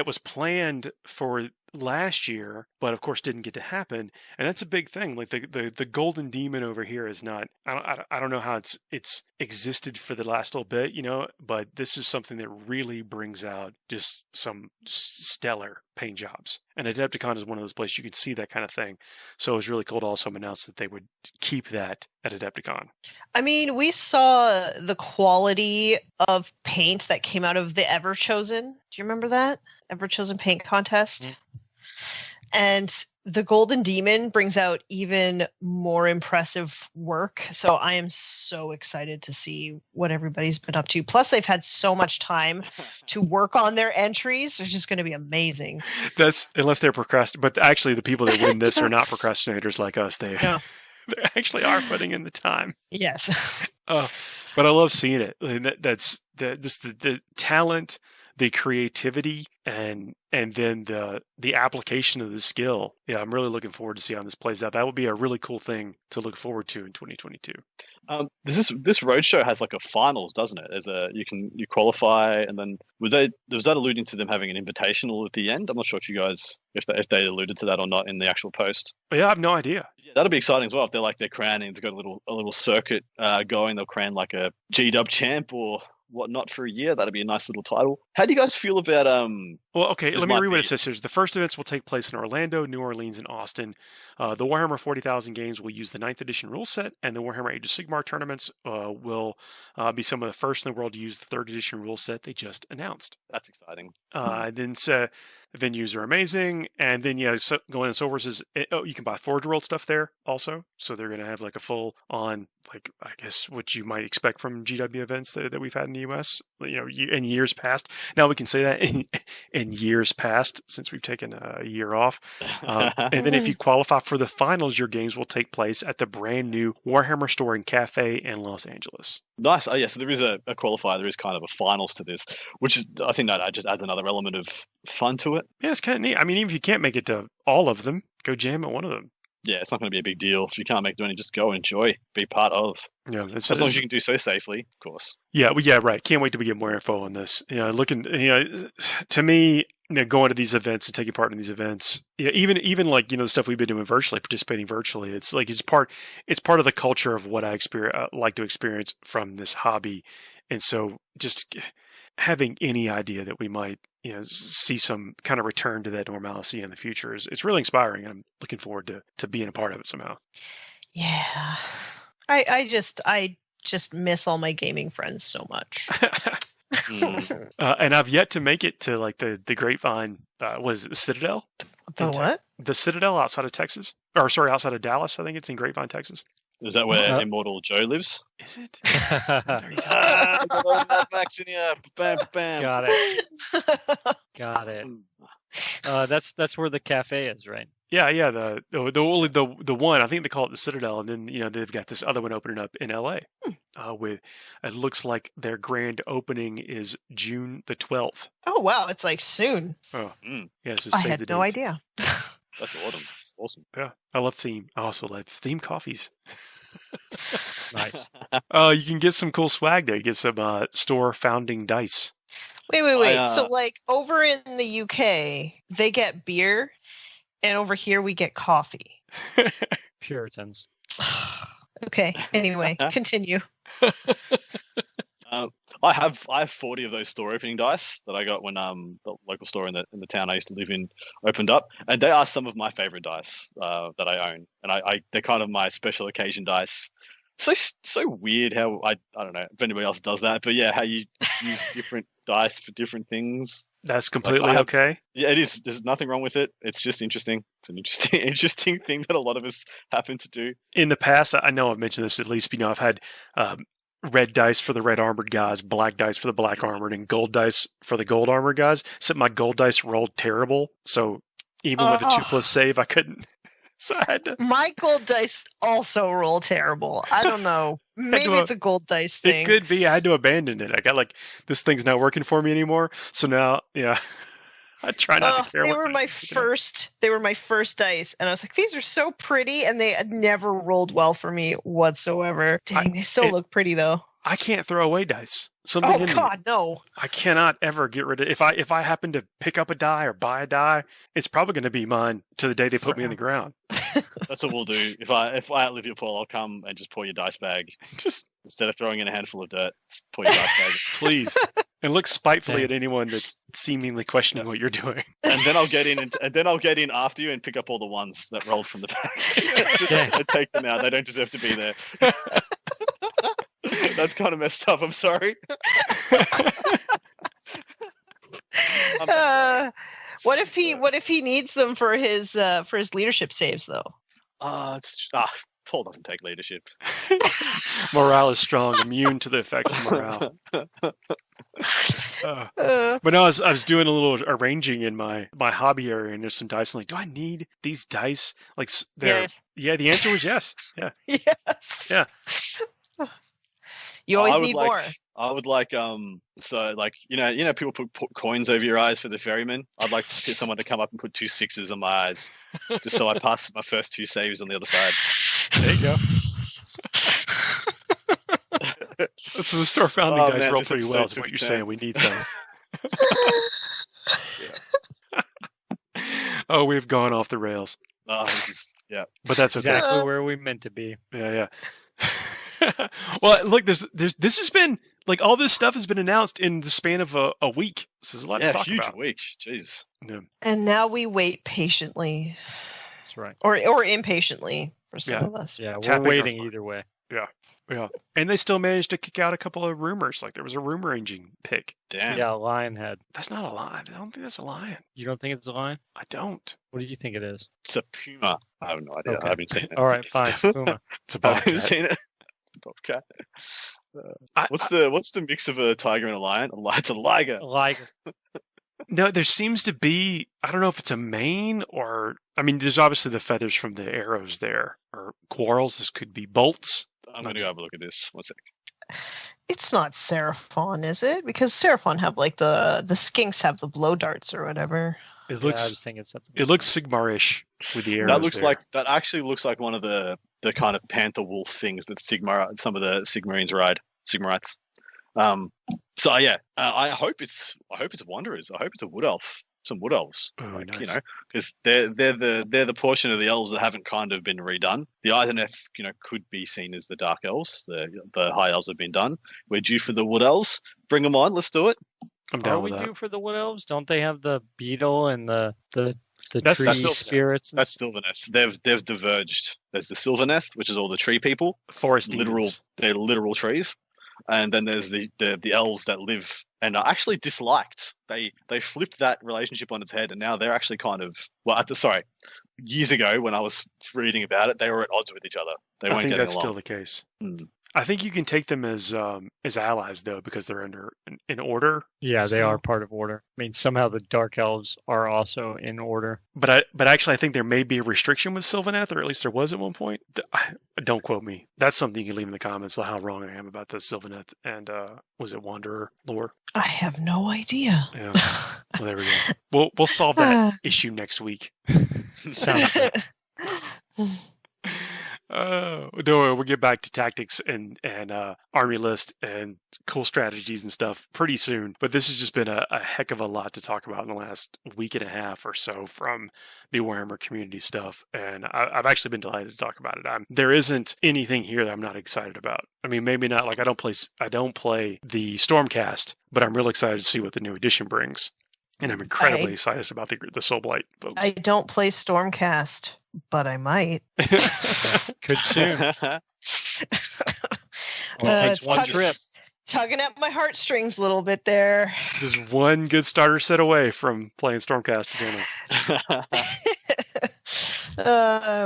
was planned for last year, but of course didn't get to happen, and that's a big thing. Like the Golden Demon over here is not. I don't know how it's existed for the last little bit, but this is something that really brings out just some stellar paint jobs. And Adepticon is one of those places you could see that kind of thing. So it was really cool to also announce that they would keep that at Adepticon. I mean, we saw the quality of paint that came out of the Everchosen. Do you remember that? Everchosen paint contest? Mm-hmm. And the Golden Demon brings out even more impressive work. So I am so excited to see what everybody's been up to. Plus, they've had so much time to work on their entries. They're just going to be amazing. That's unless they're but actually the people that win this are not procrastinators like us. They actually are putting in the time. Yes. But I love seeing it. That's the talent, the creativity, and then the application of the skill. Yeah, I'm really looking forward to see how this plays out. That would be a really cool thing to look forward to in 2022. This roadshow has like a finals, doesn't it? You qualify, and then was that alluding to them having an invitational at the end? I'm not sure if they alluded to that or not in the actual post. Yeah, I have no idea. Yeah, that'll be exciting as well. If they're crowning, they've got a little circuit going. They'll crown like a GW champ or whatnot for a year. That'd be a nice little title. How do you guys feel about Well, okay, This let me might read what be- it says here. The first events will take place in Orlando, New Orleans, and Austin. The Warhammer 40,000 games will use the 9th edition rule set, and the Warhammer Age of Sigmar tournaments will be some of the first in the world to use the 3rd edition rule set they just announced. That's exciting. Then venues are amazing, and then going in Soulverse you can buy Forge World stuff there also. So they're going to have like a full on, like I guess what you might expect from GW events that we've had in the US, in years past. Now we can say that in years past since we've taken a year off. And then if you qualify for the finals, your games will take place at the brand new Warhammer store and cafe in Los Angeles. Nice. Oh, yeah. So there is a qualifier. There is kind of a finals to this, which is, I think that just adds another element of fun to it. Yeah, it's kind of neat. I mean, even if you can't make it to all of them, go jam at one of them. Yeah, it's not going to be a big deal. If you can't make it to any, just go enjoy, be part of. Yeah, As long as you can do so safely, of course. Yeah, well, yeah, right. Can't wait till we get more info on this. To me, going to these events and taking part in these events, even like the stuff we've been doing virtually, participating virtually, it's like it's part of the culture of what I like to experience from this hobby, and so just having any idea that we might see some kind of return to that normalcy in the future it's really inspiring. I'm looking forward to being a part of it somehow. Yeah, I just miss all my gaming friends so much. And I've yet to make it to like the Grapevine. Was it the Citadel? The what? The Citadel outside of Texas, or sorry, outside of Dallas. I think it's in Grapevine, Texas. Is that where Immortal Joe lives? Is it? Max in here. Bam, bam. Got it. Got it. That's where the cafe is, right? Yeah. The one, I think they call it the Citadel, and then they've got this other one opening up in LA. With it looks like their grand opening is June the 12th. Oh wow, it's like soon. Oh, yes. I had no idea. That's awesome. Yeah, I love theme. I also love theme coffees. Nice. You can get some cool swag there. You get some store founding dice. Wait. So like over in the UK, they get beer, and over here we get coffee. Puritans. Okay. Anyway, continue. I have 40 of those store opening dice that I got when the local store in the town I used to live in opened up, and they are some of my favorite dice that I own, and they're kind of my special occasion dice. So weird how I don't know if anybody else does that, but yeah, how you use different dice for different things. That's completely okay. Yeah, it is. There's nothing wrong with it. It's just interesting. It's an interesting thing that a lot of us happen to do. In the past, I know I've mentioned this at least. I've had red dice for the red armored guys, black dice for the black armored, and gold dice for the gold armored guys. Except my gold dice rolled terrible, so even with a 2+ save, I couldn't. So I had to. My gold dice also roll terrible. I don't know. Maybe it's a gold dice thing. It could be. I had to abandon it. I got like, this thing's not working for me anymore. So now, yeah, I try not to care. They were my first dice, and I was like, these are so pretty, and they had never rolled well for me whatsoever. Dang, they still look pretty though. I can't throw away dice. Something in God, no! I cannot ever get rid of. If I happen to pick up a die or buy a die, it's probably going to be mine to the day they put me in the ground. That's what we'll do. If I outlive you, Paul, I'll come and just pour your dice bag. Just instead of throwing in a handful of dirt, pour your dice bag, please, and look spitefully at anyone that's seemingly questioning what you're doing. And then I'll get in, and then I'll get in after you and pick up all the ones that rolled from the bag. And take them out. They don't deserve to be there. That's kind of messed up. I'm sorry. What if he needs them for his leadership saves though? Paul doesn't take leadership. Morale is strong, immune to the effects of morale. But no, I was doing a little arranging in my hobby area, and there's some dice. I'm like, do I need these dice? Like, yes. Yeah, the answer was yes. Yeah. Yes. Yeah. You always need more. I would like so like people put coins over your eyes for the ferryman. I'd like to get someone to come up and put 2 6s on my eyes, just so I pass my first 2 saves on the other side. There you go. So the store founding guys roll pretty well. Is what you're saying? We need some. Oh, we've gone off the rails. Yeah, but that's okay. Exactly where we meant to be. Yeah. Well, look, this has been Like, all this stuff has been announced in the span of a week. This is a lot to talk huge about. week. Jeez. Yeah. And now we wait patiently. That's right. Or impatiently for some Yeah. of us. Yeah, we're Tapping our waiting foot. either way. Yeah. And they still managed to kick out a couple of rumors. Like, there was a rumor engine pick. Damn. Yeah, Lionhead. That's not a lion. I don't think that's a lion. You don't think it's a lion? I don't. What do you think it is? It's a puma. I have no idea. Okay. I haven't seen it. All right, It's fine. definitely- Puma. It's a I haven't bobcat. seen it. Bobcat. What's the mix of a tiger and a lion? It's a liger. A liger. No, there seems to be, I don't know if it's a mane or, I mean, there's obviously the feathers from the arrows there, or quarrels. This could be bolts. I'm going to go have a look at this. One sec. It's not Seraphon, is it? Because Seraphon have like the skinks have the blow darts or whatever. It Yeah, I looks was thinking something. it looks Sigmar-ish with the arrows. That actually looks like one of the kind of panther wolf things that some of the Sigmarines ride. Sigmarites. So yeah, I hope it's wanderers. I hope it's a wood elf. Some wood elves, Oh, like, nice. you know, because they're the portion of the elves that haven't kind of been redone. The Ideneth, you know, could be seen as the dark elves. The high elves have been done. We're due for the wood elves. Bring them on. Let's do it. I'm Are down we with that. due for the wood elves? Don't they have the beetle and the That's tree still- spirits? That's Sylvaneth. They've diverged. There's the Sylvaneth, which is all the tree people. Forest Literal, demons. they're literal trees. And then there's the elves that live and are actually disliked. They flipped that relationship on its head, and now they're actually kind of years ago when I was reading about it, they were at odds with each other. They I weren't think getting that's along. still the case. Hmm. I think you can take them as allies though, because they're under an order. Yeah, they Still. are part of order. I mean, somehow the dark elves are also in order. But actually, I think there may be a restriction with Sylvaneth, or at least there was at one point. Don't quote me. That's something you can leave in the comments. How wrong I am about the Sylvaneth and was it Wanderer lore? I have no idea. Yeah. Well, there we go. We'll solve that issue next week. Sounds good. We'll get back to tactics and army list and cool strategies and stuff pretty soon. But this has just been a heck of a lot to talk about in the last week and a half or so from the Warhammer community stuff. And I've actually been delighted to talk about it. There isn't anything here that I'm not excited about. I mean, maybe not like I don't play the Stormcast, but I'm real excited to see what the new edition brings. And I'm incredibly excited about the Soulblight folks. I don't play Stormcast, but I might. Could soon. Only takes It's one trip. tugging at my heartstrings a little bit there. Just one good starter set away from playing Stormcast again.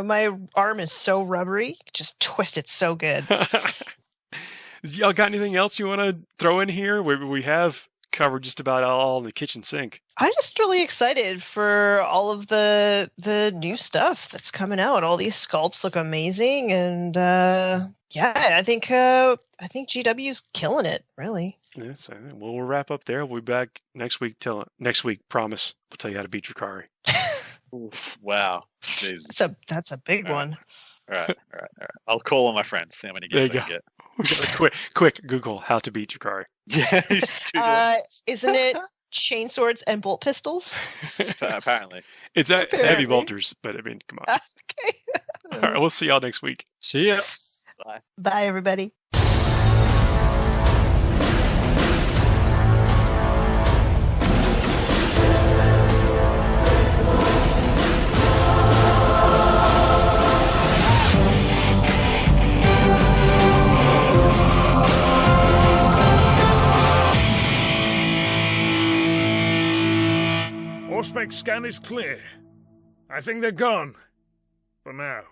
My arm is so rubbery. Just twist it so good. Y'all got anything else you want to throw in here? We have covered just about all in the kitchen sink. I'm just really excited for all of the new stuff that's coming out. All these sculpts look amazing, and I think GW's killing it. Really. Yes, we'll wrap up there. We'll be back next week. Promise. We'll tell you how to beat Drakari. Oof, wow. Jesus. That's a big one. All right. I'll call on my friends. See how many games There I you can get. We got quick Google how to beat Drakari. Yeah, just Google it. Isn't it chainswords and bolt pistols? Apparently. It's heavy Apparently. bolters, but I mean, come on. Okay. All right, we'll see y'all next week. See ya. Bye, everybody. Horseback scan is clear. I think they're gone. For now.